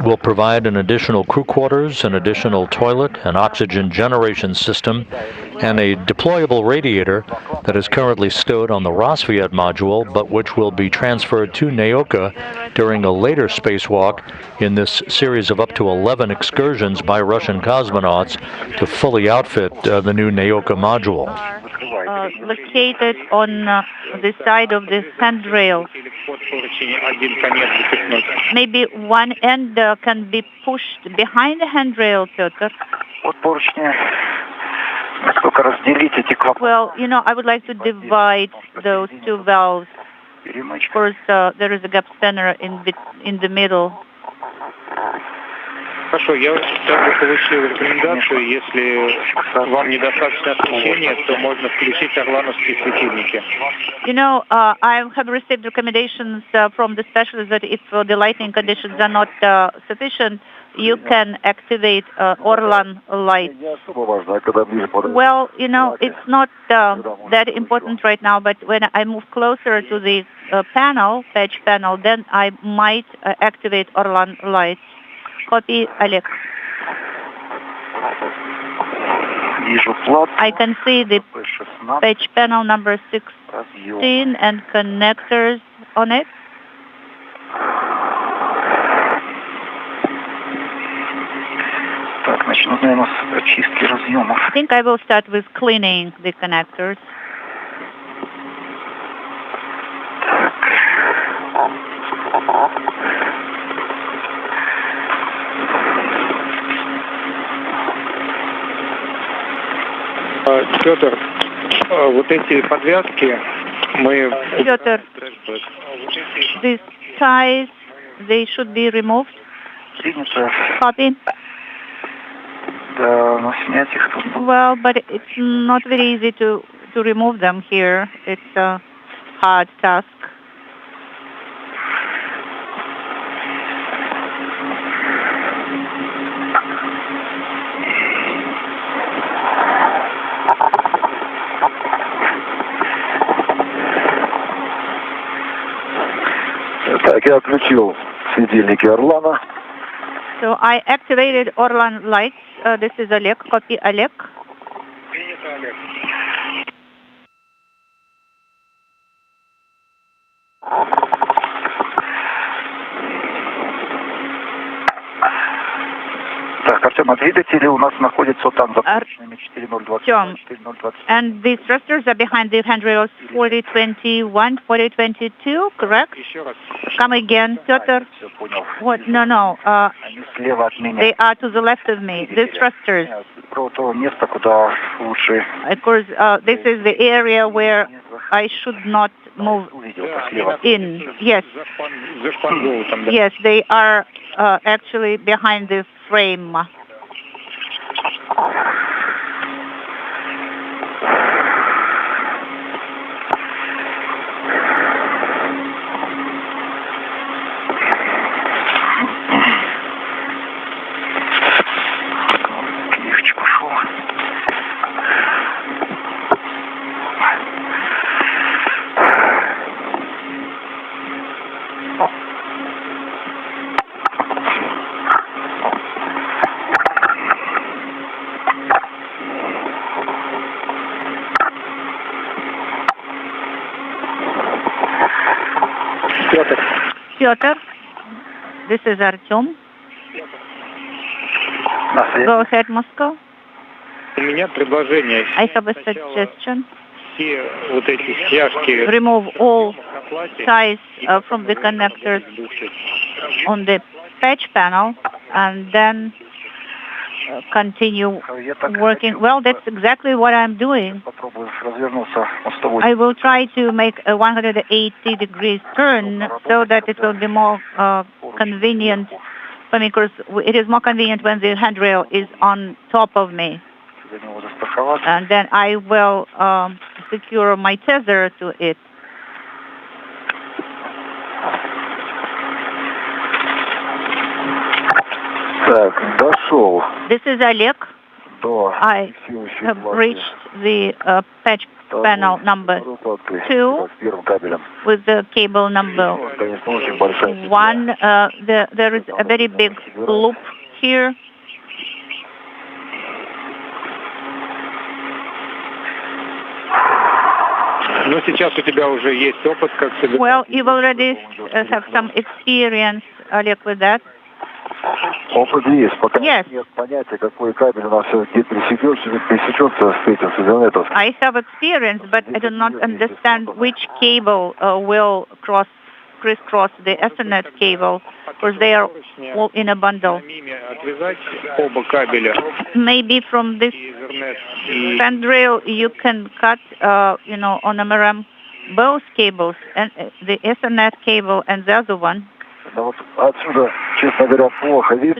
will provide an additional crew quarters, an additional toilet, an oxygen generation system, and a deployable radiator that is currently stowed on the Rosviet module, but which will be transferred to Naoka during a later spacewalk in this series of up to 11 excursions by Russian cosmonauts to fully outfit the new Naoka module. Located on the side of the handrail. Maybe one end can be pushed behind the handrail, Pyotr. Well, you know, I would like to divide those two valves. Of course, there is a gap spanner in the middle. Хорошо, я также получил рекомендацию, если вам недостаточно освещения, то можно включить орлановские светильники. You know, I have received recommendations from the specialists that if the lighting conditions are not sufficient, you can activate Orlan lights. Well, you know, it's not that important right now, but when I move closer to the patch panel, then I might activate Orlan lights. Copy, Oleg. I can see the patch panel number 16 and connectors on it. I think I will start with cleaning the connectors. Петр, вот эти подвязки мы... Петр, these ties, they should be removed. Copy. Well, but it's not very easy to remove them here. It's a hard task. So I activated Orlan lights. This is Oleg. Copy, Oleg. And these thrusters are behind the handrails 4021, 4022, correct? Come again, Piotr. What? No. They are to the left of me. These thrusters. Of course, this is the area where I should not move in. Yes. Yes, they are actually behind the frame. Piotr, this is Artyom. Go ahead, Moscow. I have a suggestion. Remove all ties from the connectors on the patch panel and then continue working. Well, that's exactly what I'm doing. I will try to make a 180 degrees turn so that it will be more convenient for me, because it is more convenient when the handrail is on top of me. And then I will secure my tether to it. This is Oleg. I have reached the patch panel number 2 with the cable number 1. There is a very big loop here. Well, you've already have some experience, Oleg, with that. Yes. I have experience, but I do not understand which cable will crisscross the Ethernet cable, because they are all in a bundle. Maybe from this handrail you can cut, on MRM both cables, and the Ethernet cable and the other one. To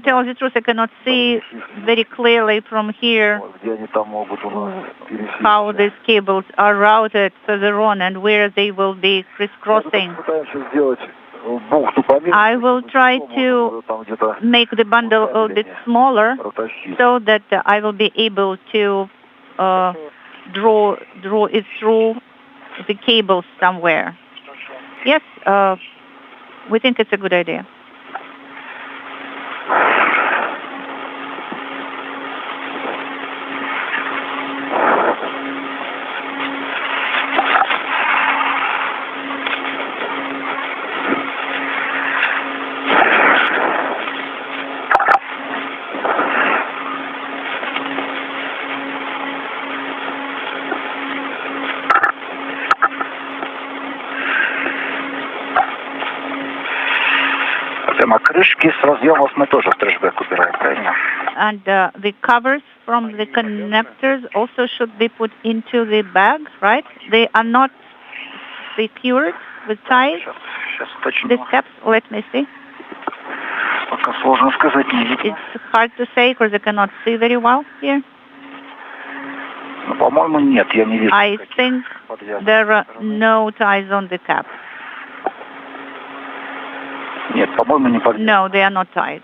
tell the truth, I cannot see very clearly from here how these cables are routed further on and where they will be crisscrossing. I will try to make the bundle a little bit smaller so that I will be able to draw it through the cables somewhere. Yes, we think it's a good idea. And the covers from the connectors also should be put into the bag, right? They are not secured with ties. The steps, let me see. It's hard to say because I cannot see very well here. I think there are no ties on the cap. No, they are not tied.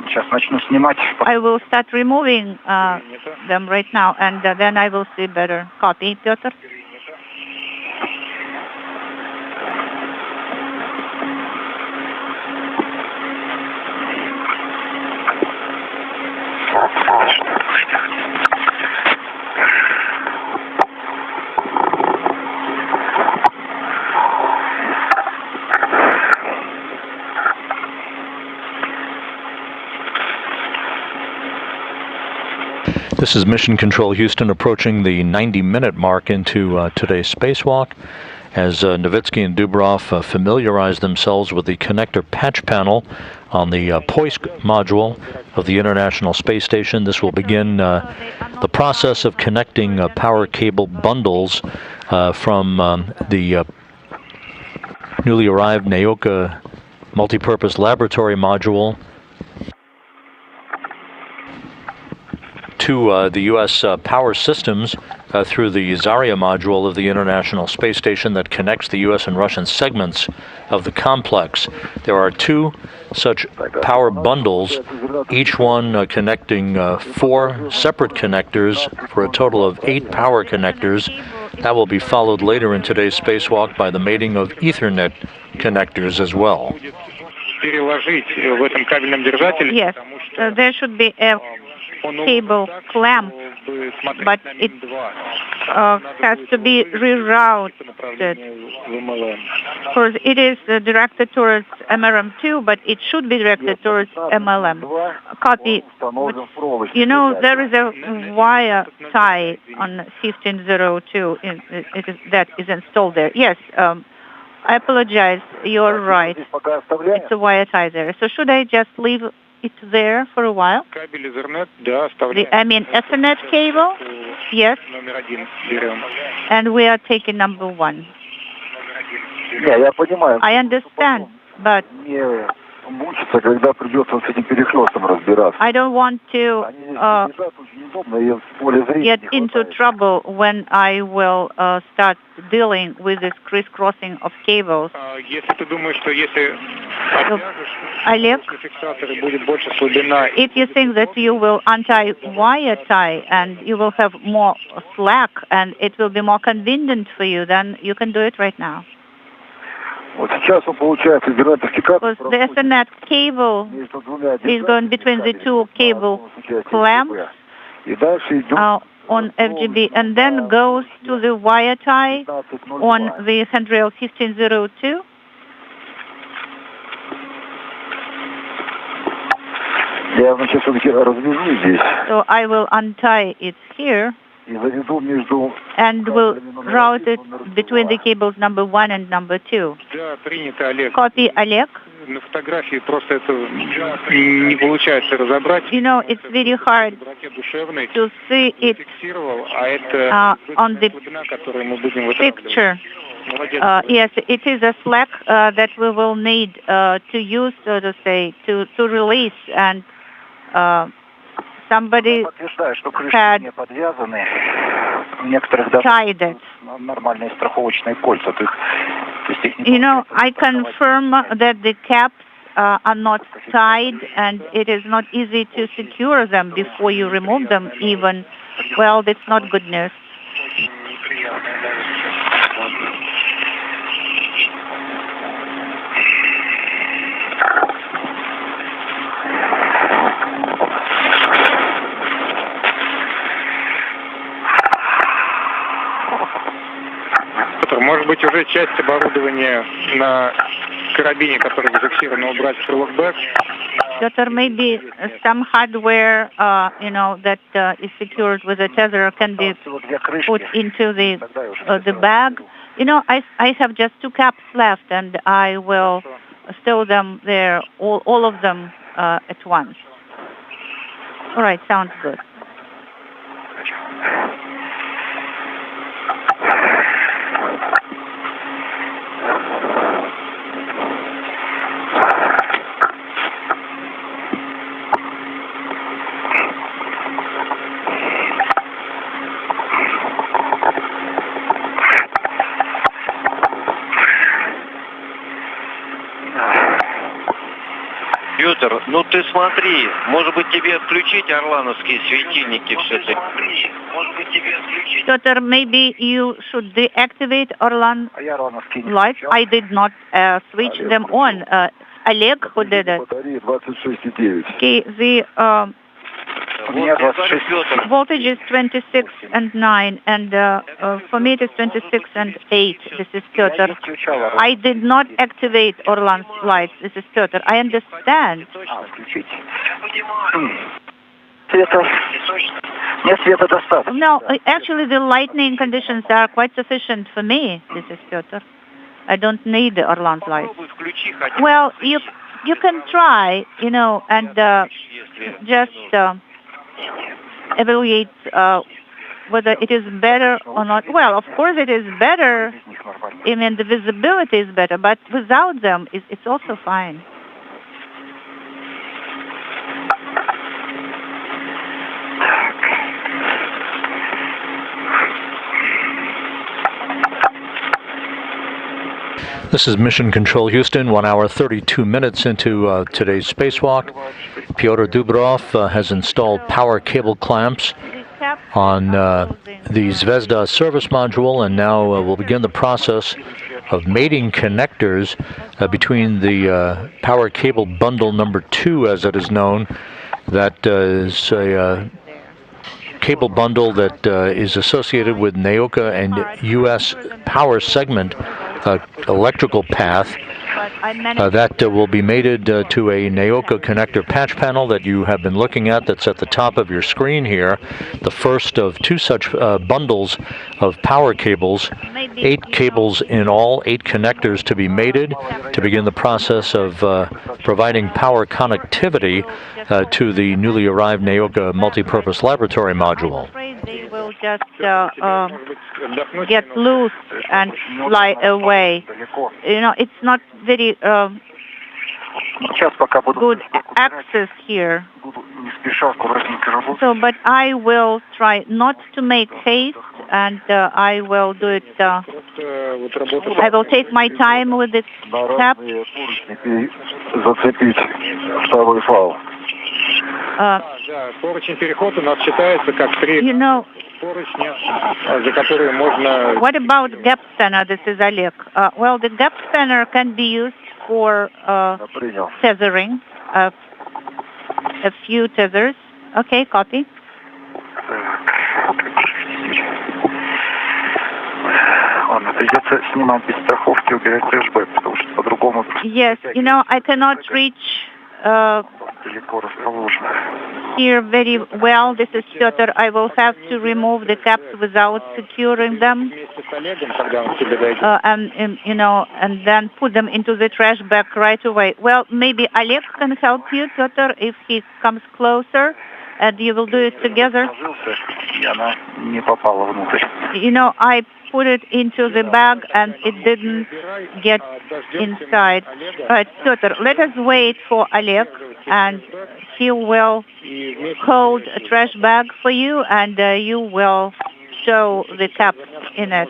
I will start removing them right now, and then I will see better. Copy, Piotr. This is Mission Control Houston approaching the 90-minute mark into today's spacewalk as Novitsky and Dubrov familiarize themselves with the connector patch panel on the Poisk module of the International Space Station. This will begin the process of connecting power cable bundles from the newly arrived Naoka multipurpose laboratory module to the U.S. power systems through the Zarya module of the International Space Station that connects the U.S. and Russian segments of the complex. There are two such power bundles, each one connecting 4 separate connectors for a total of 8 power connectors. That will be followed later in today's spacewalk by the mating of Ethernet connectors as well. Yes, there should be a cable clamp, but it has to be rerouted because it is directed towards MRM2, but it should be directed towards MLM. Copy. You know, there is a wire tie on 1502 that is installed there. Yes, I apologize. You're right. It's a wire tie there. So should I just leave it there for a while? Ethernet cable? Yes. And we are taking number 1. I understand, but I don't want to get into trouble when I will start dealing with this crisscrossing of cables. Oleg, if you think that you will untie wire tie and you will have more slack and it will be more convenient for you, then you can do it right now. Because the Ethernet cable is going between the 2 cable clamps on FGB and then goes to the wire tie on the handrail 1502. So I will untie it here and will route it between the cables number 1 and number 2. Copy, Oleg. You know, it's very hard to see it on the picture. Yes, it is a slack that we will need to use, so to say, to release, and somebody had tied it. You know, I confirm that the caps are not tied, and it is not easy to secure them before you remove them even. Well, that's not good news. Может быть, уже часть оборудования на карабине, который зафиксирован, убрать в крылок-бэк? There may be some hardware, that is secured with a tether can be put into the bag. You know, I have just 2 caps left, and I will stow them there, all of them at once. All right, sounds good. Петр, ну ты смотри, может быть тебе отключить орлановские светильники все-таки? Peter, maybe you should deactivate Orlan lights. I did not switch them on. Oleg, who did it? Okay, the voltage is 26.9, and for me it is 26.8. This is Peter. I did not activate Orlan's lights. This is Peter. I understand. No, actually the lighting conditions are quite sufficient for me. This is Peter. I don't need the Orlan's lights. Well, you can try, and just evaluate whether it is better or not. Well, of course it is better. I mean, the visibility is better, but without them, it's also fine. This is Mission Control Houston, 1 hour 32 minutes into today's spacewalk. Pyotr Dubrov has installed power cable clamps on the Zvezda service module, and now we'll begin the process of mating connectors between the power cable bundle number 2, as it is known. That is a cable bundle that is associated with NAOCA and U.S. power segment electrical path that will be mated to a NAOCA connector patch panel that you have been looking at, that's at the top of your screen here. The first of 2 such bundles of power cables, 8 cables in all, 8 connectors to be mated to begin the process of providing power connectivity to the newly arrived NAOCA multipurpose laboratory module. They will just get loose and fly away. It's not very good access here. So, but I will try not to make haste, and I will do it. I will take my time with this cap. What about gap spanner? This is Oleg. Well, the gap spanner can be used for tethering, a few tethers. Okay, copy. Yes, I cannot reach here very well. This is Peter. I will have to remove the caps without securing them, and then put them into the trash bag right away. Well, maybe Oleg can help you, Peter, if he comes closer, and you will do it together. I put it into the bag, and it didn't get inside. But Peter, let us wait for Oleg, and he will hold a trash bag for you, and you will show the caps in it.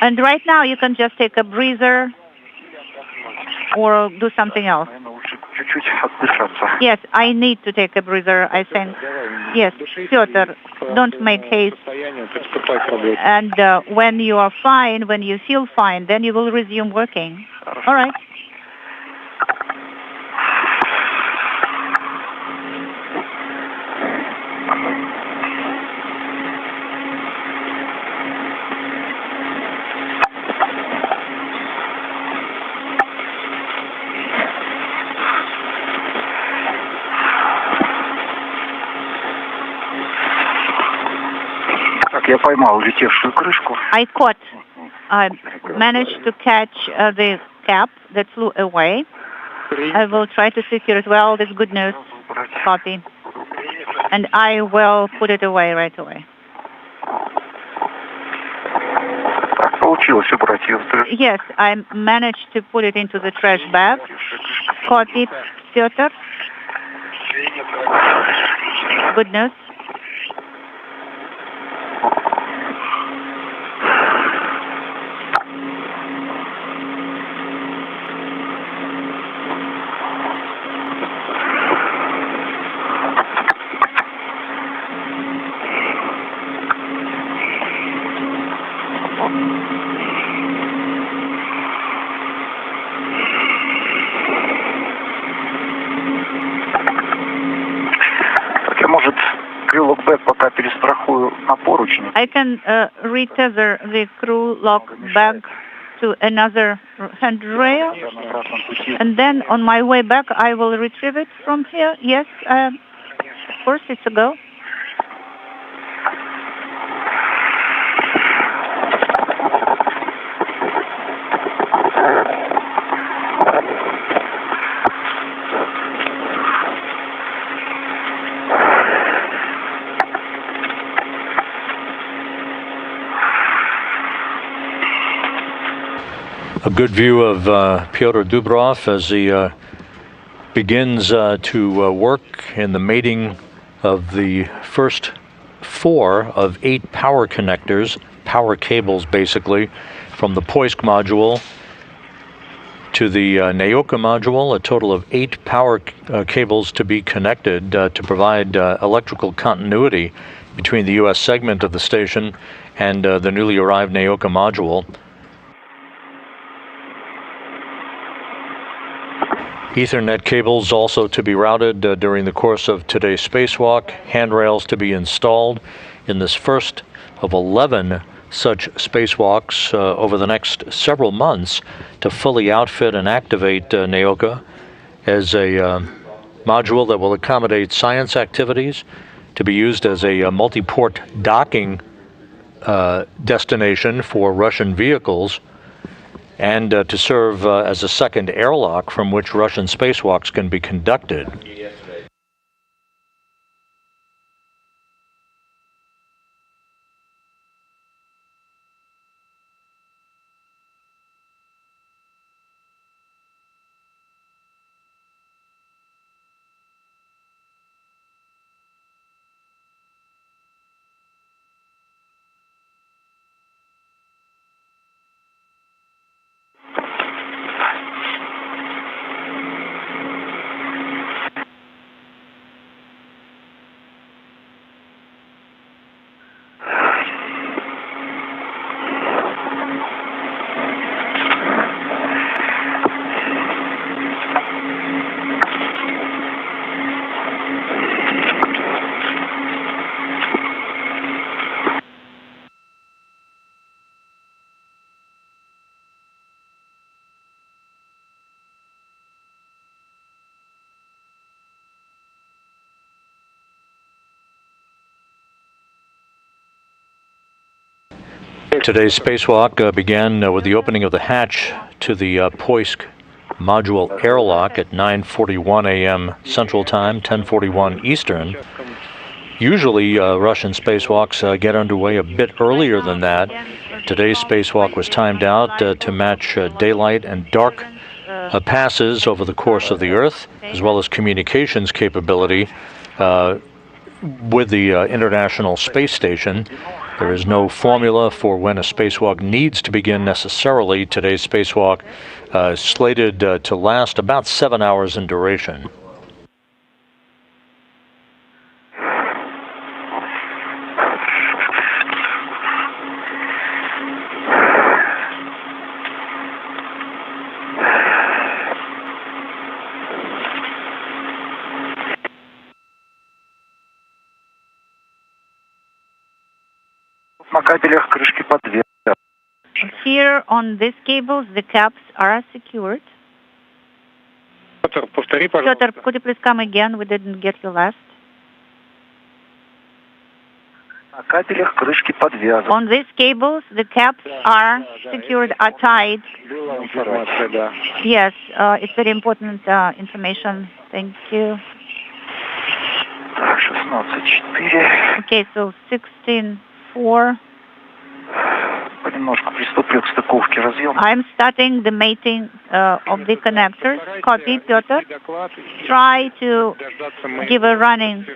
And right now you can just take a breather or do something else. Yes, I need to take a breather, I think. Yes, Piotr, don't make haste. And when you are fine, when you feel fine, then you will resume working. All right. I managed to catch the cap that flew away. I will try to secure it well. That's good news. Copy. And I will put it away right away. Yes, I managed to put it into the trash bag. Copy, Piotr. Good news. I can retether the crew lock bag to another handrail, and then on my way back I will retrieve it from here. Yes, of course, it's a go. A good view of Pyotr Dubrov as he begins to work in the mating of the first 4 of 8 power connectors, power cables basically, from the Poisk module to the Naoka module, a total of 8 power cables to be connected to provide electrical continuity between the U.S. segment of the station and the newly arrived Naoka module. Ethernet cables also to be routed during the course of today's spacewalk, handrails to be installed in this first of 11 such spacewalks over the next several months to fully outfit and activate Naoka as a module that will accommodate science activities, to be used as a multi-port docking destination for Russian vehicles, and to serve as a second airlock from which Russian spacewalks can be conducted. Today's spacewalk began with the opening of the hatch to the Poisk module airlock at 9:41 a.m. Central Time, 10:41 Eastern. Usually Russian spacewalks get underway a bit earlier than that. Today's spacewalk was timed out to match daylight and dark passes over the course of the Earth, as well as communications capability with the International Space Station. There is no formula for when a spacewalk needs to begin necessarily. Today's spacewalk is slated to last about 7 hours in duration. Here on these cables, the caps are secured. Piotr, could you please come again? We didn't get you last. On these cables, the caps are secured, are tied. Yes, it's very important information. Thank you. Okay, so 16.4. I'm starting the mating of the connectors. Copy, Piotr. Try to give a running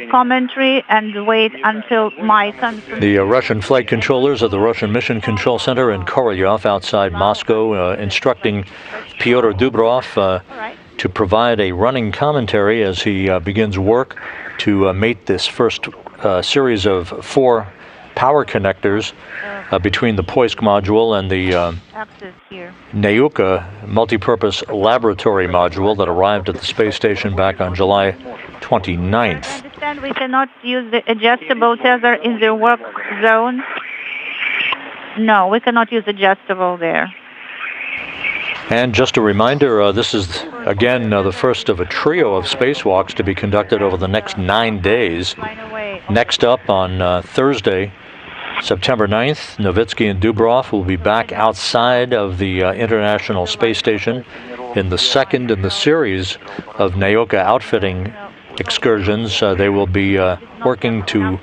commentary and wait until my confirmation. The Russian flight controllers of the Russian Mission Control Center in Korolyov outside Moscow instructing Pyotr Dubrov to provide a running commentary as he begins work to mate this first series of 4 power connectors between the Poisk module and the Nauka multipurpose laboratory module that arrived at the space station back on July 29th. I understand we cannot use the adjustable tether in the work zone. No, we cannot use adjustable there. And just a reminder, this is, again, the first of a trio of spacewalks to be conducted over the next 9 days. Next up on Thursday, September 9th, Novitsky and Dubrov will be back outside of the International Space Station in the second in the series of Nauka outfitting excursions. They will be working to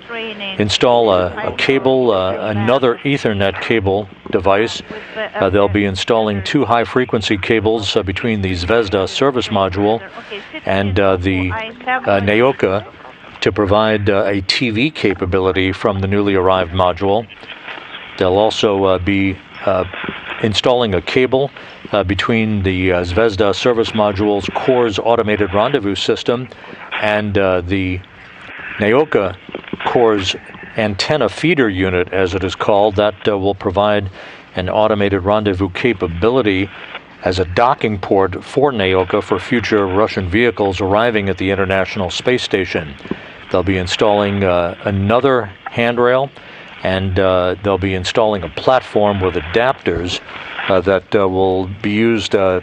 install a cable, another Ethernet cable device. They'll be installing 2 high-frequency cables between the Zvezda service module and the Nauka to provide a TV capability from the newly arrived module. They'll also be installing a cable between the Zvezda service module's core's automated rendezvous system and the Nauka core's antenna feeder unit, as it is called, that will provide an automated rendezvous capability as a docking port for Nauka for future Russian vehicles arriving at the International Space Station. They'll be installing another handrail, and they'll be installing a platform with adapters that will be used to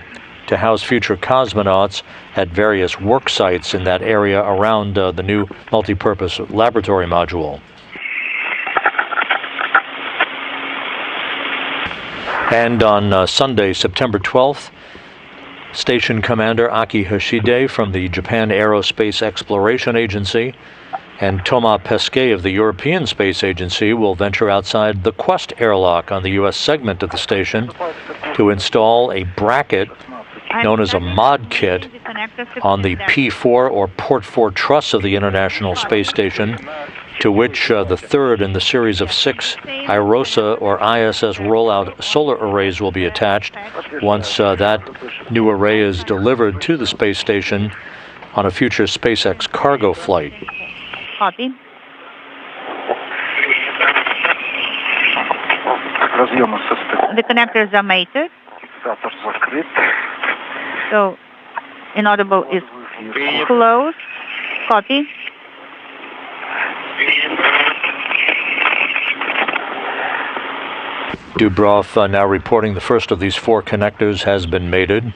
house future cosmonauts at various work sites in that area around the new multipurpose laboratory module. And on Sunday, September 12th, Station Commander Aki Hashide from the Japan Aerospace Exploration Agency and Thomas Pesquet of the European Space Agency will venture outside the Quest airlock on the U.S. segment of the station to install a bracket known as a mod kit on the P4 or Port 4 truss of the International Space Station, to which the third in the series of 6 IROSA or ISS rollout solar arrays will be attached once that new array is delivered to the space station on a future SpaceX cargo flight. Copy. The connectors are mated. So, inaudible is closed. Copy. Dubrov now reporting the first of these 4 connectors has been mated.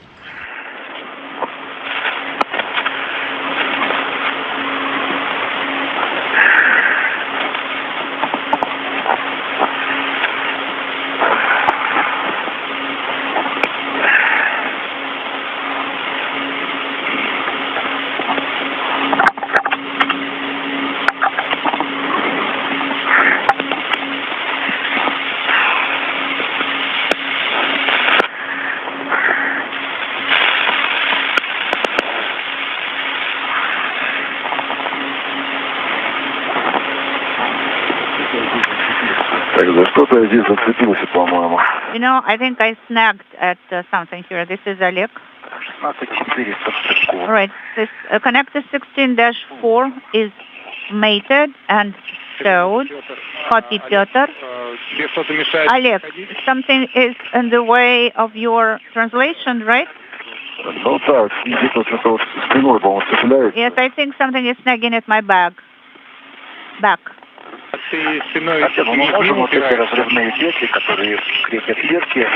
Что-то здесь зацепился, по-моему. You know, I think I snagged at something here. This is Oleg. 16.400. All right. This connector 16-4 is mated and stowed. Copy, Pyotr. Oleg, something is in the way of your translation, right? Ну так, где-то что-то вот спиной, по-моему, цепляет. Yes, I think something is snagging at my back. Хотя мы можем вот эти разрывные петли, которые крепят ветки.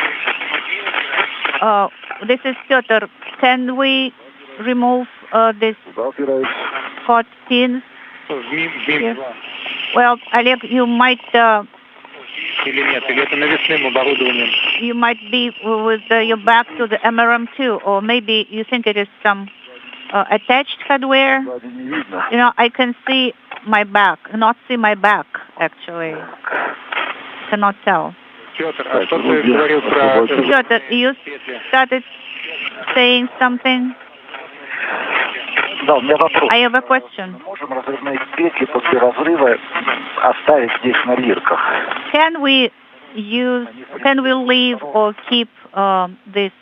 This is Pyotr. Can we remove this hot pins? Yes. Well, Oleg, you might be with your back to the MRM2, or maybe you think it is some attached hardware. You know, I can see my back, not see my back, actually. Cannot tell. Pyotr, you started saying something? Да, у меня вопрос. I have a question. Мы можем разрывные петли после разрыва оставить здесь на лирках? Can we leave or keep these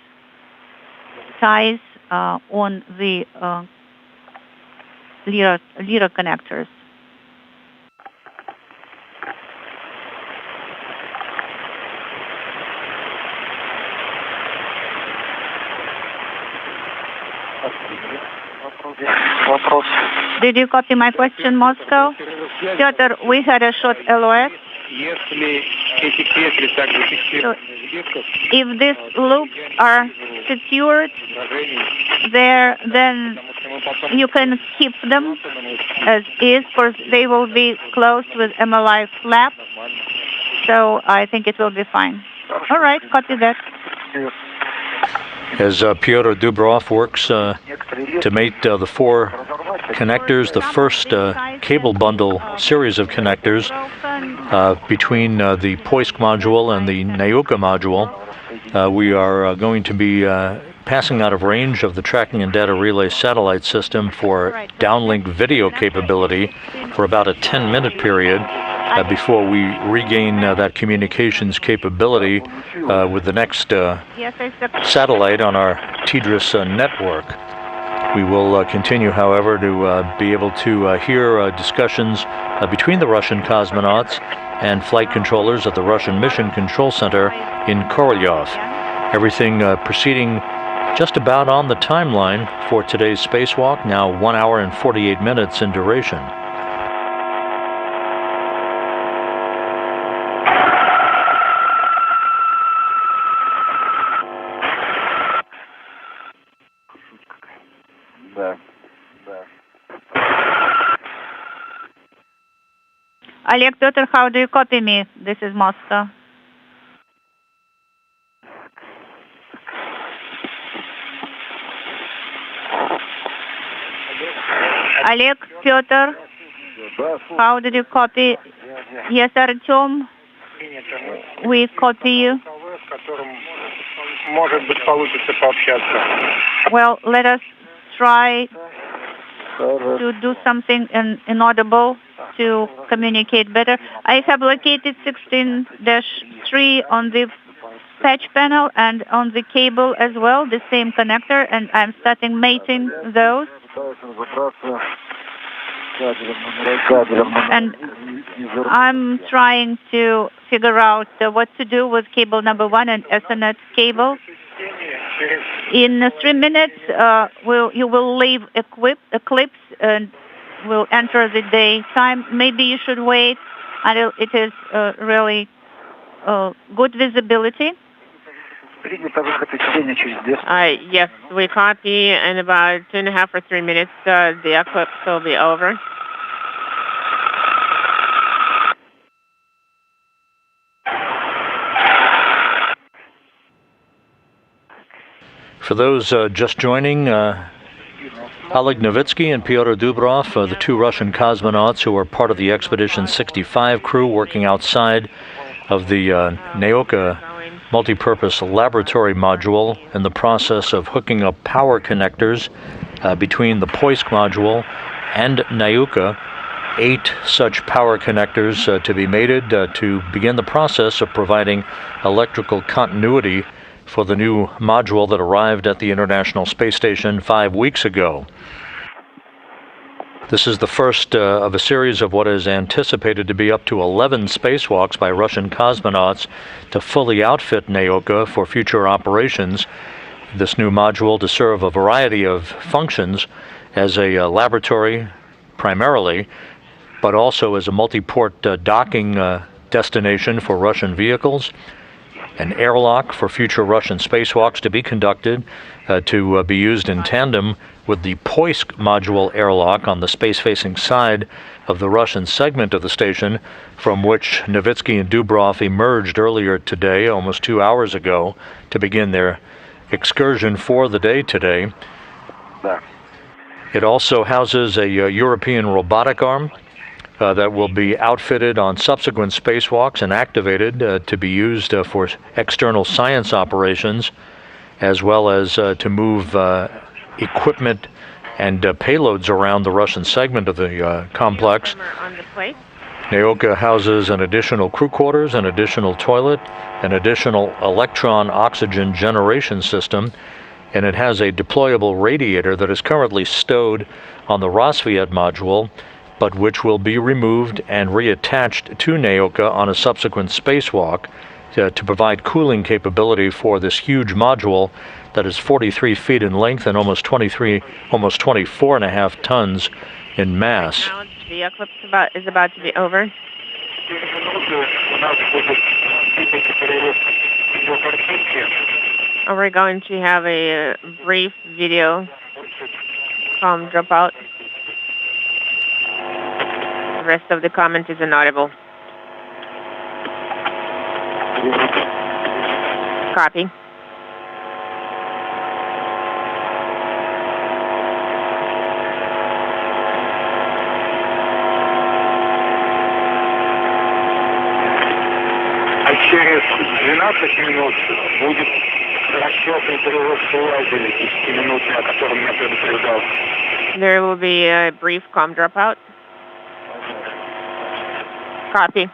ties on the Lira connectors? Did you copy my question, Moscow? Pyotr, we had a short LOS. So if these loops are secured there, then you can keep them as is, because they will be closed with MLI flap. So I think it will be fine. All right, copy that. As Pyotr Dubrov works to mate the four connectors, the first cable bundle series of connectors between the Poisk module and the Nauka module, we are going to be passing out of range of the tracking and data relay satellite system for downlink video capability for about a 10-minute period before we regain that communications capability with the next satellite on our TDRS network. We will continue, however, to be able to hear discussions between the Russian cosmonauts and flight controllers at the Russian Mission Control Center in Korolyov. Everything proceeding just about on the timeline for today's spacewalk, now 1 hour and 48 minutes in duration. Oleg, Pyotr, how do you copy me? This is Moscow. Oleg, Pyotr, how did you copy? Yes, Artyom, we copy you. Well, let us try to do something inaudible to communicate better. I have located 16-3 on the patch panel and on the cable as well, the same connector, and I'm starting mating those. And I'm trying to figure out what to do with cable number 1 and Ethernet cable. In 3 minutes, you will leave Eclipse and will enter the daytime. Maybe you should wait until it is really good visibility. Yes, we copy. In about 2.5 or 3 minutes, the eclipse will be over. For those just joining, Oleg Novitsky and Pyotr Dubrov, the two Russian cosmonauts who are part of the Expedition 65 crew working outside of the Nauka multipurpose laboratory module in the process of hooking up power connectors between the Poisk module and Nauka 8 such power connectors to be mated to begin the process of providing electrical continuity for the new module that arrived at the International Space Station 5 weeks ago. This is the first of a series of what is anticipated to be up to 11 spacewalks by Russian cosmonauts to fully outfit Naoka for future operations. This new module to serve a variety of functions as a laboratory primarily, but also as a multi-port docking destination for Russian vehicles, an airlock for future Russian spacewalks to be conducted to be used in tandem with the Poisk module airlock on the space-facing side of the Russian segment of the station from which Novitsky and Dubrov emerged earlier today, almost 2 hours ago, to begin their excursion for the day today. It also houses a European robotic arm that will be outfitted on subsequent spacewalks and activated to be used for external science operations, as well as to move equipment and payloads around the Russian segment of the complex. Naoka houses an additional crew quarters, an additional toilet, an additional electron oxygen generation system, and it has a deployable radiator that is currently stowed on the Rosviet module, but which will be removed and reattached to Naoka on a subsequent spacewalk to provide cooling capability for this huge module that is 43 feet in length and almost 24 and a half tons in mass. The eclipse is about to be over. We're going to have a brief video drop out. The rest of the comment is inaudible. Copy. Через 12 минут будет расчетный перевод слайдера 10-минутный, о котором я предупреждал. There will be a brief comm dropout. Copy.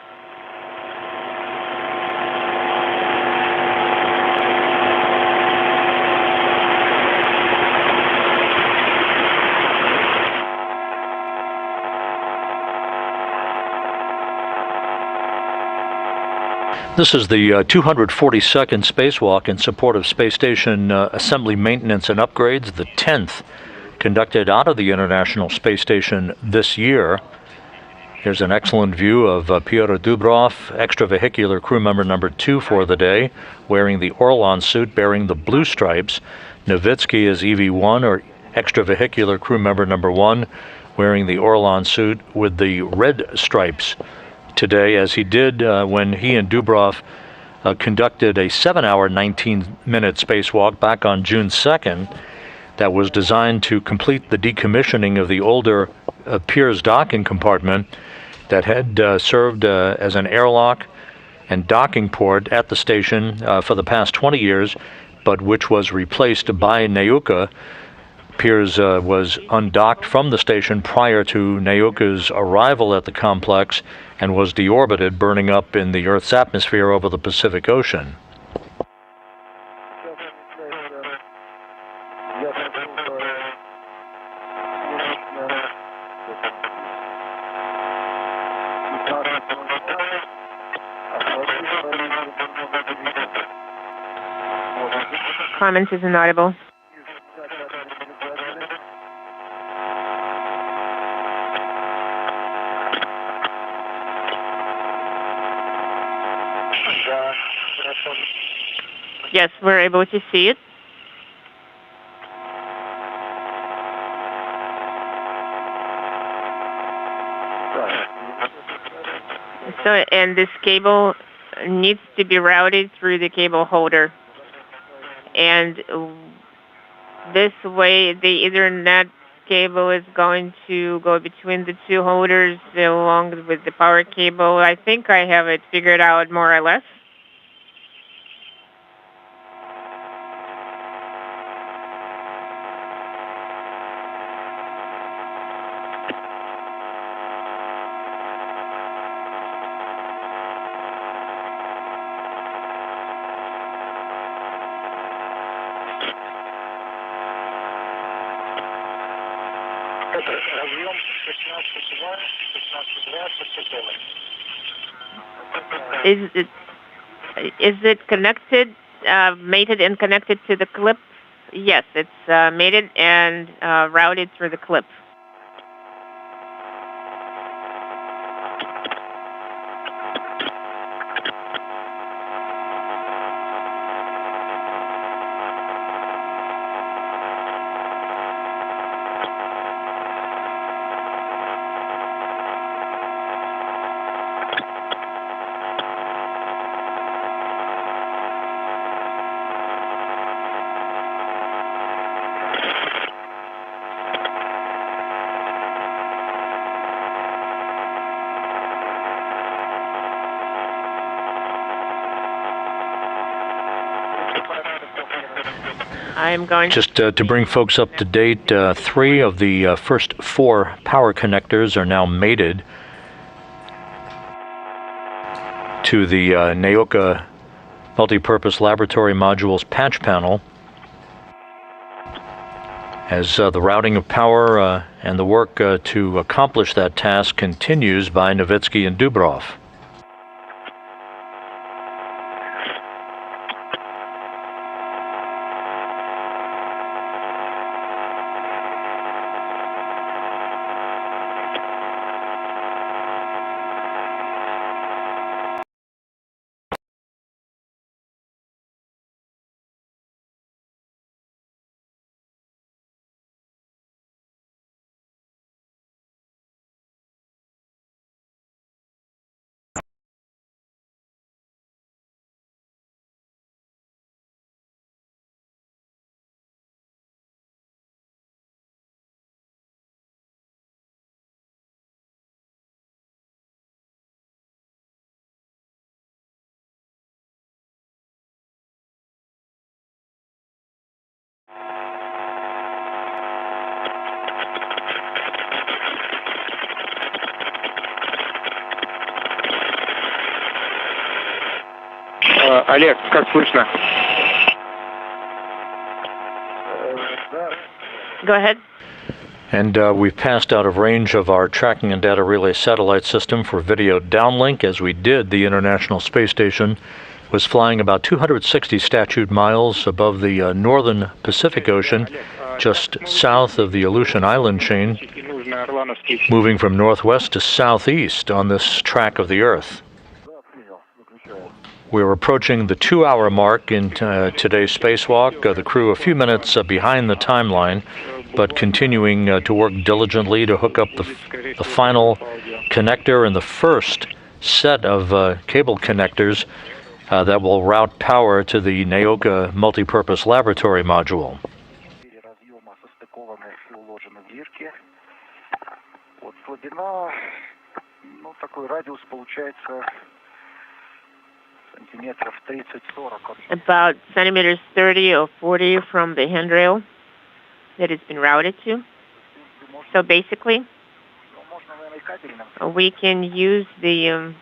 This is the 242nd spacewalk in support of space station assembly maintenance and upgrades, the 10th conducted out of the International Space Station this year. Here's an excellent view of Pyotr Dubrov, extravehicular crew member number 2 for the day, wearing the Orlan suit bearing the blue stripes. Novitsky is EV1, or extravehicular crew member number 1, wearing the Orlan suit with the red stripes today, as he did when he and Dubrov conducted a 7-hour, 19-minute spacewalk back on June 2nd that was designed to complete the decommissioning of the older Pirs docking compartment that had served as an airlock and docking port at the station for the past 20 years, but which was replaced by Naoka. Pirs was undocked from the station prior to Naoka's arrival at the complex and was deorbited, burning up in the Earth's atmosphere over the Pacific Ocean. Comments is inaudible. Yes, we're able to see it. So, and this cable needs to be routed through the cable holder. And this way, the Ethernet cable is going to go between the two holders along with the power cable. I think I have it figured out more or less. Is it connected, mated and connected to the clip? Yes, it's mated and routed through the clip. I'm going just to bring folks up to date, 3 of the first 4 power connectors are now mated to the Naoka multipurpose laboratory module's patch panel, as the routing of power and the work to accomplish that task continues by Novitsky and Dubrov. Олег, как слышно? Go ahead. And we've passed out of range of our tracking and data relay satellite system for video downlink. As we did, the International Space Station was flying about 260 statute miles above the northern Pacific Ocean, just south of the Aleutian Island chain, moving from northwest to southeast on this track of the Earth. We're approaching the 2-hour mark in today's spacewalk. The crew a few minutes behind the timeline, but continuing to work diligently to hook up the final connector and the first set of cable connectors that will route power to the Naoka multipurpose laboratory module. About centimeters 30 or 40 from the handrail that it's been routed to. So basically, we can use the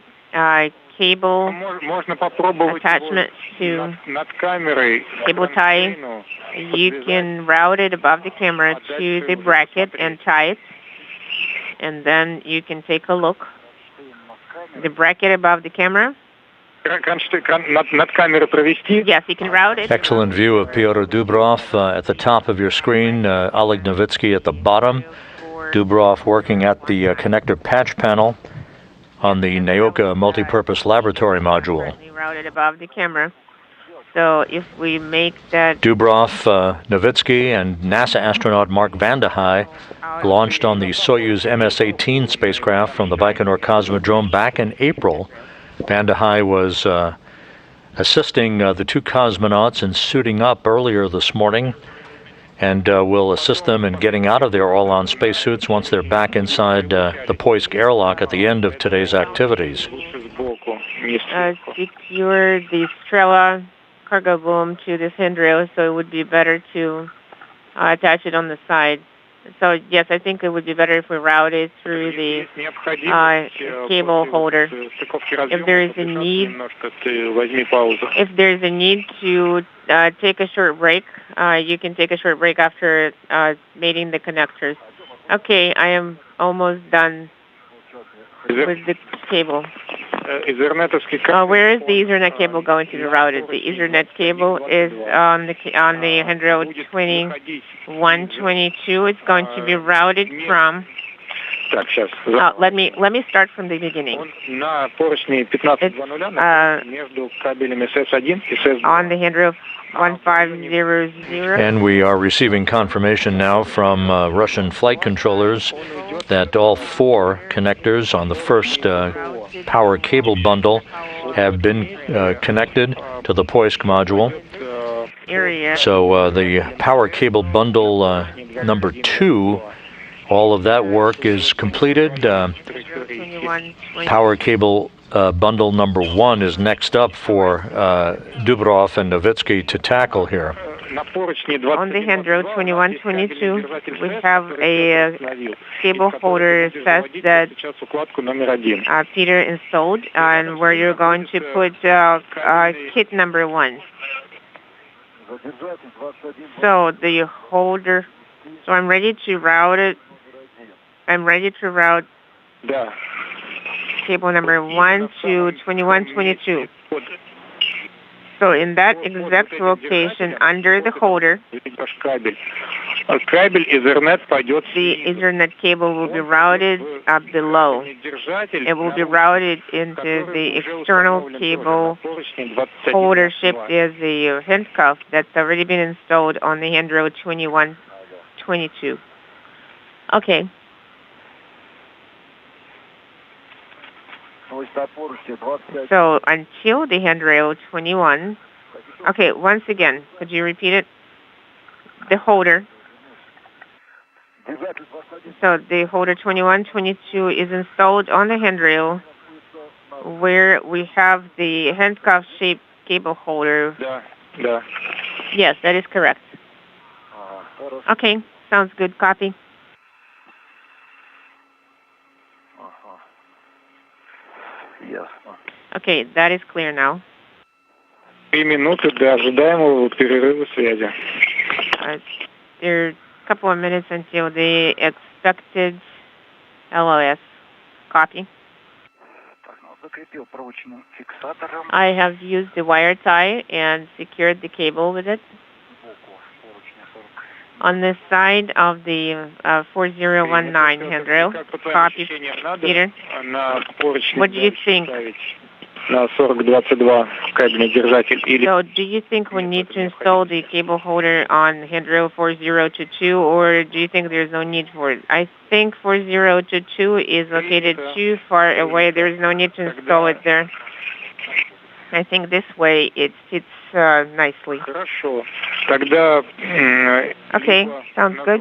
cable attachment to cable tie. You can route it above the camera to the bracket and tie it, and then you can take a look. The bracket above the camera. Yes, you can route it. Excellent view of Pyotr Dubrov at the top of your screen, Oleg Novitsky at the bottom. Dubrov working at the connector patch panel on the Naoka multipurpose laboratory module. Routed above the camera. So if we make that... Dubrov, Novitsky, and NASA astronaut Mark Vande Hei launched on the Soyuz MS-18 spacecraft from the Baikonur Cosmodrome back in April. Vande Hei was assisting the 2 cosmonauts in suiting up earlier this morning, and will assist them in getting out of their all-on spacesuits once they're back inside the Poisk airlock at the end of today's activities. Secure the Strela cargo boom to this handrail, so it would be better to attach it on the side. So, yes, I think it would be better if we route it through the cable holder. If there is a need to take a short break, you can take a short break after mating the connectors. Okay, I am almost done with the cable. Where is the Ethernet cable going to be routed? The Ethernet cable is on the handrail 2122. It's going to be routed from. Let me start from the beginning. It's on the handrail 1500. And we are receiving confirmation now from Russian flight controllers that all 4 connectors on the first power cable bundle have been connected to the Poisk module. So the power cable bundle number 2, all of that work is completed. Power cable bundle number 1 is next up for Dubrov and Novitsky to tackle here. On the handrail 2122, we have a cable holder set that Peter installed, and where you're going to put kit number 1. So the holder. So I'm ready to route it. I'm ready to route cable number 1 to 2122. So in that exact location under the holder, the Ethernet cable will be routed below. It will be routed into the external cable holder shipped as the handcuff that's already been installed on the handrail 2122. Okay. So until the handrail 21. Okay, once again, could you repeat it? The holder. So the holder 2122 is installed on the handrail where we have the handcuff-shaped cable holder. Yes, that is correct. Okay, sounds good. Copy. Okay, that is clear now. 3 минуты до ожидаемого перерыва связи. There are a couple of minutes until the expected LOS. Copy. I have used the wire tie and secured the cable with it. On the side of the 4019 handrail. Copy, Peter. What do you think? So do you think we need to install the cable holder on handrail 4022, or do you think there's no need for it? I think 4022 is located too far away. There's no need to install it there. I think this way it fits nicely. Okay, sounds good.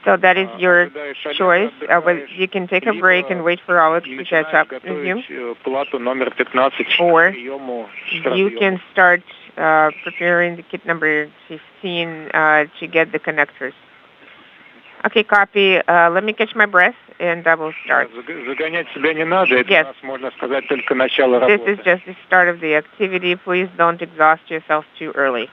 So that is your choice. You can take a break and wait for Alex to catch up with you. Or you can start preparing the kit number 15 to get the connectors. Okay, copy. Let me catch my breath and I will start. Yes. This is just the start of the activity. Please don't exhaust yourself too early.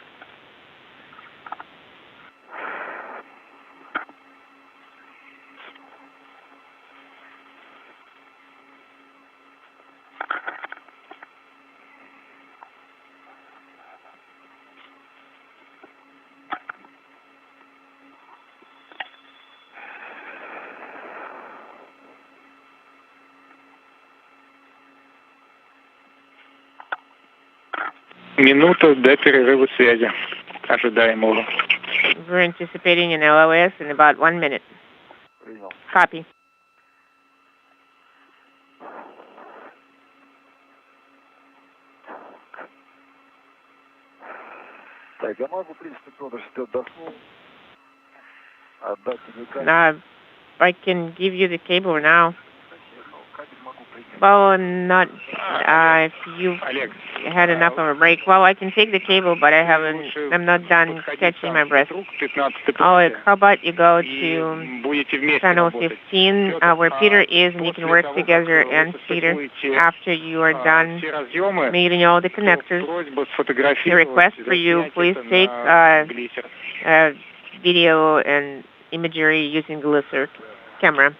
Минута до перерыва связи ожидаемого. We're anticipating an LOS in about 1 minute. Copy. I can give you the cable now. Well, not if you had enough of a break. Well, I can take the cable, but I'm not done catching my breath. Oh, how about you go to channel 15, where Peter is, and you can work together and Peter after you are done meeting all the connectors. The request for you, please take video and imagery using the Glycerk. camera.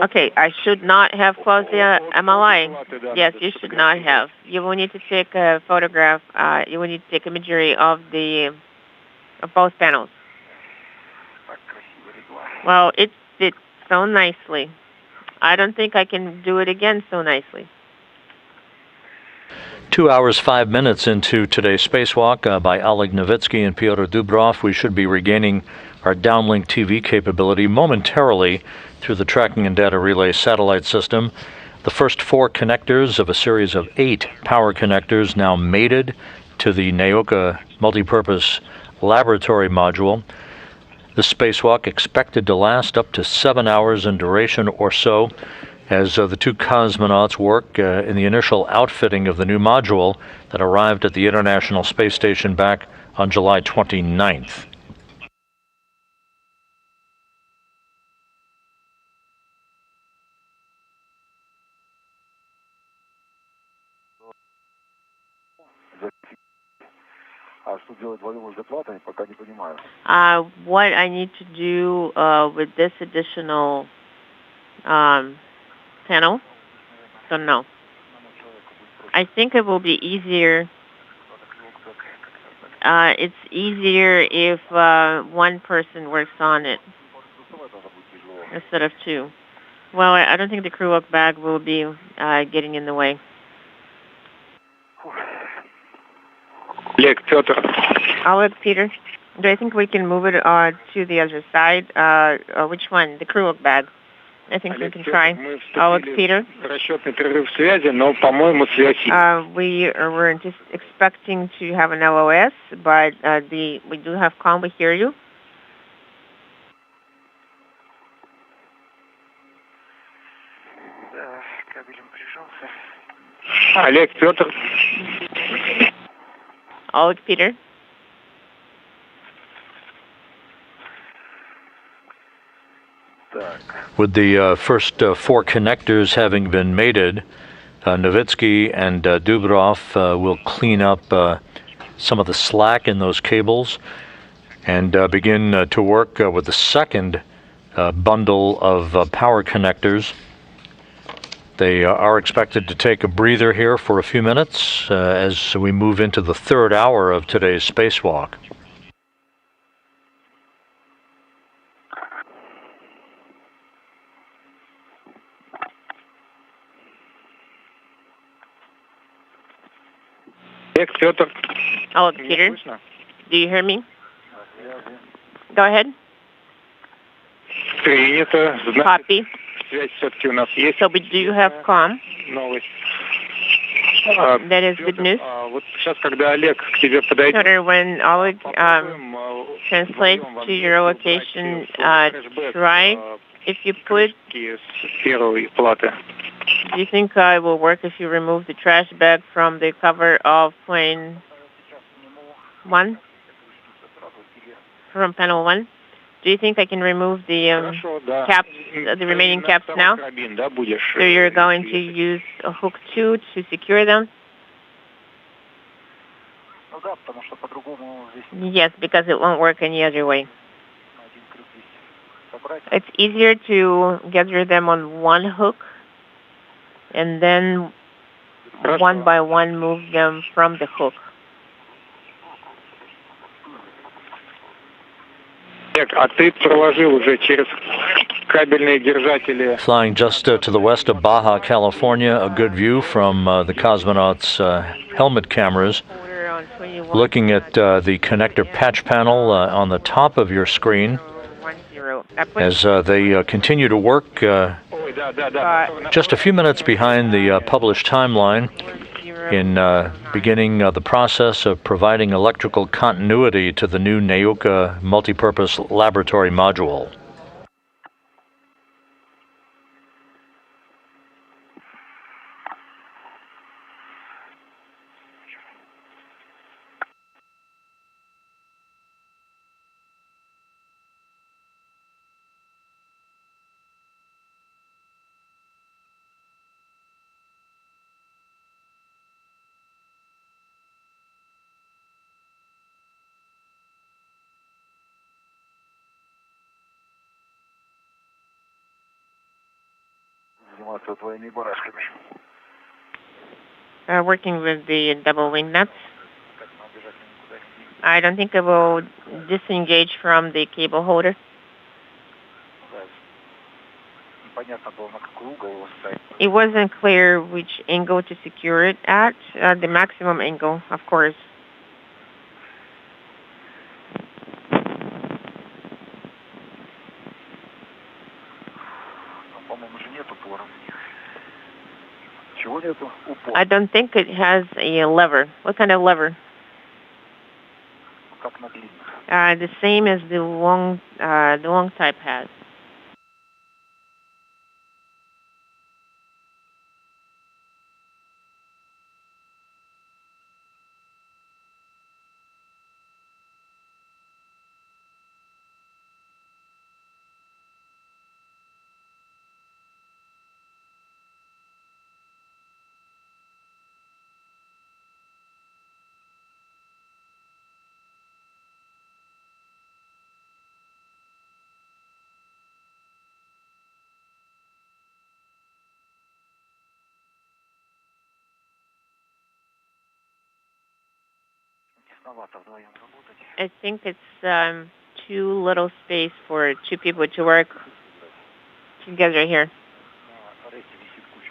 Okay, I should not have closed the MLI. Yes, you should not have. You will need to take a photograph. You will need to take imagery of both panels. Well, it fits so nicely. I don't think I can do it again so nicely. 2 hours, 5 minutes into today's spacewalk by Oleg Novitsky and Pyotr Dubrov. We should be regaining our downlink TV capability momentarily through the tracking and data relay satellite system. The first 4 connectors of a series of 8 power connectors now mated to the Nauka multipurpose laboratory module. The spacewalk expected to last up to 7 hours in duration or so, as the 2 cosmonauts work in the initial outfitting of the new module that arrived at the International Space Station back on July 29th. What I need to do with this additional panel, don't know. I think it will be easier. It's easier if one person works on it instead of 2. Well, I don't think the crew look bag will be getting in the way. Oleg, Pyotr. Oleg, Peter. Do I think we can move it to the other side? Which one? The crew look bag. I think we can try. Oleg, Peter. We were just expecting to have an LOS, but we do have comm. We hear you. Oleg, Pyotr. Oleg, Peter. With the first 4 connectors having been mated, Novitsky and Dubrov will clean up some of the slack in those cables and begin to work with the second bundle of power connectors. They are expected to take a breather here for a few minutes as we move into the 3rd hour of today's spacewalk. Oh, Peter, do you hear me? Go ahead. Copy. So we do have comm. That is good news. Peter, when Oleg translates to your location, try if you put. Do you think it will work if you remove the trash bag from the cover of plane 1? From panel 1? Do you think I can remove the caps, the remaining caps now? So you're going to use a hook 2 to secure them? Yes, because it won't work any other way. It's easier to gather them on one hook and then one by one move them from the hook. Flying just to the west of Baja, California, a good view from the cosmonauts' helmet cameras. Looking at the connector patch panel on the top of your screen as they continue to work just a few minutes behind the published timeline in beginning the process of providing electrical continuity to the new Nauka multipurpose laboratory module. Working with the double wing nuts. I don't think I will disengage from the cable holder. It wasn't clear which angle to secure it at. The maximum angle, of course. I don't think it has a lever. What kind of lever? The same as the long type has. I think it's too little space for two people to work together here.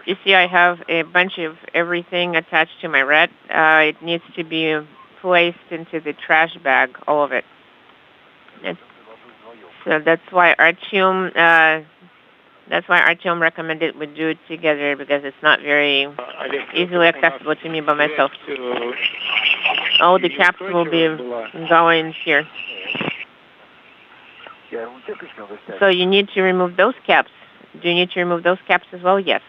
You see, I have a bunch of everything attached to my red. It needs to be placed into the trash bag, all of it. So that's why Artyom recommended we do it together, because it's not very easily accessible to me by myself. All the caps will be going here. So you need to remove those caps. Do you need to remove those caps as well? Yes.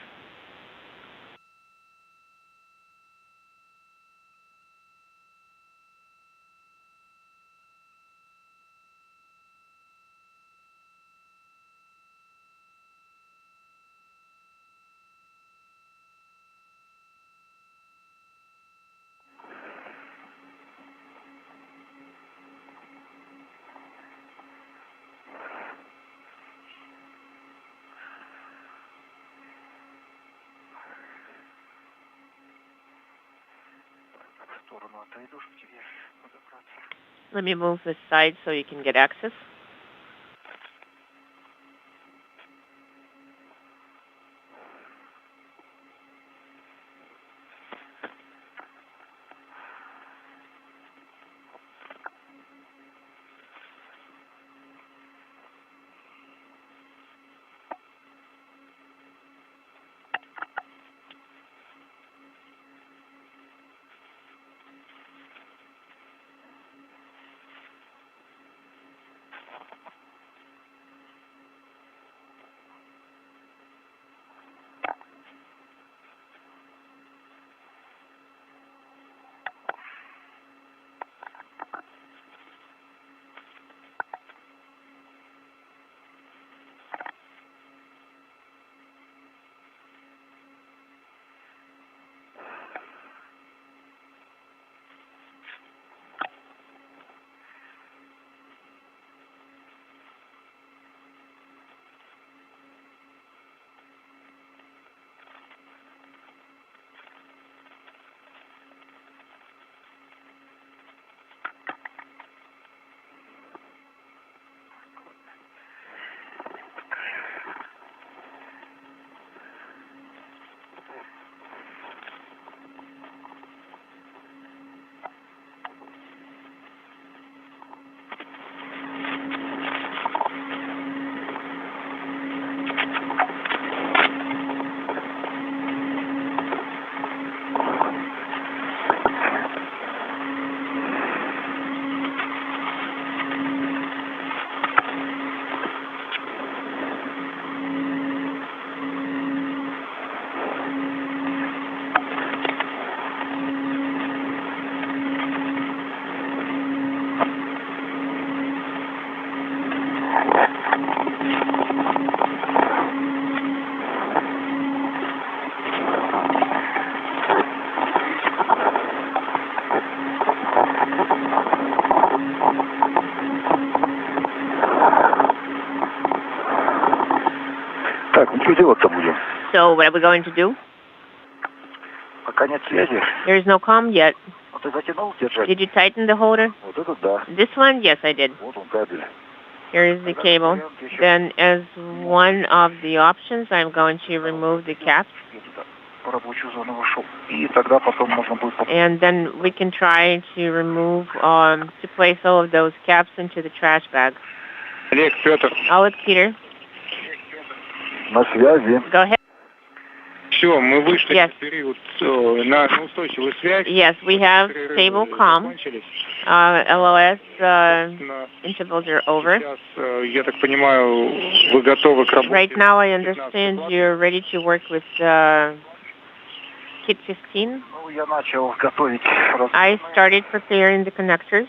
Let me move this side so you can get access. Так, ну что делать-то будем? So what are we going to do? Пока нет связи. There is no comm yet. Вот ты затянул держать? Did you tighten the holder? Вот это да. This one? Yes, I did. Вот он кабель. Here is the cable. Then as one of the options, I'm going to remove the caps. В рабочую зону вошел. И тогда потом можно будет... And then we can try to remove, to place all of those caps into the trash bag. Олег, Петр. Oleg, Peter. На связи. Go ahead. Все, мы вышли Yes. в период на устойчивую связь. Yes, we have stable comm. LOS intervals are over. Сейчас, я так понимаю, вы готовы к работе. Right now, I understand you're ready to work with Kit 15. Ну, я начал готовить. I started preparing the connectors.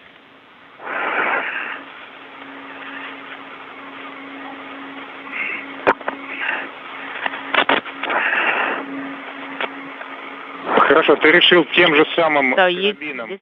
Хорошо, ты решил тем же самым So you карабином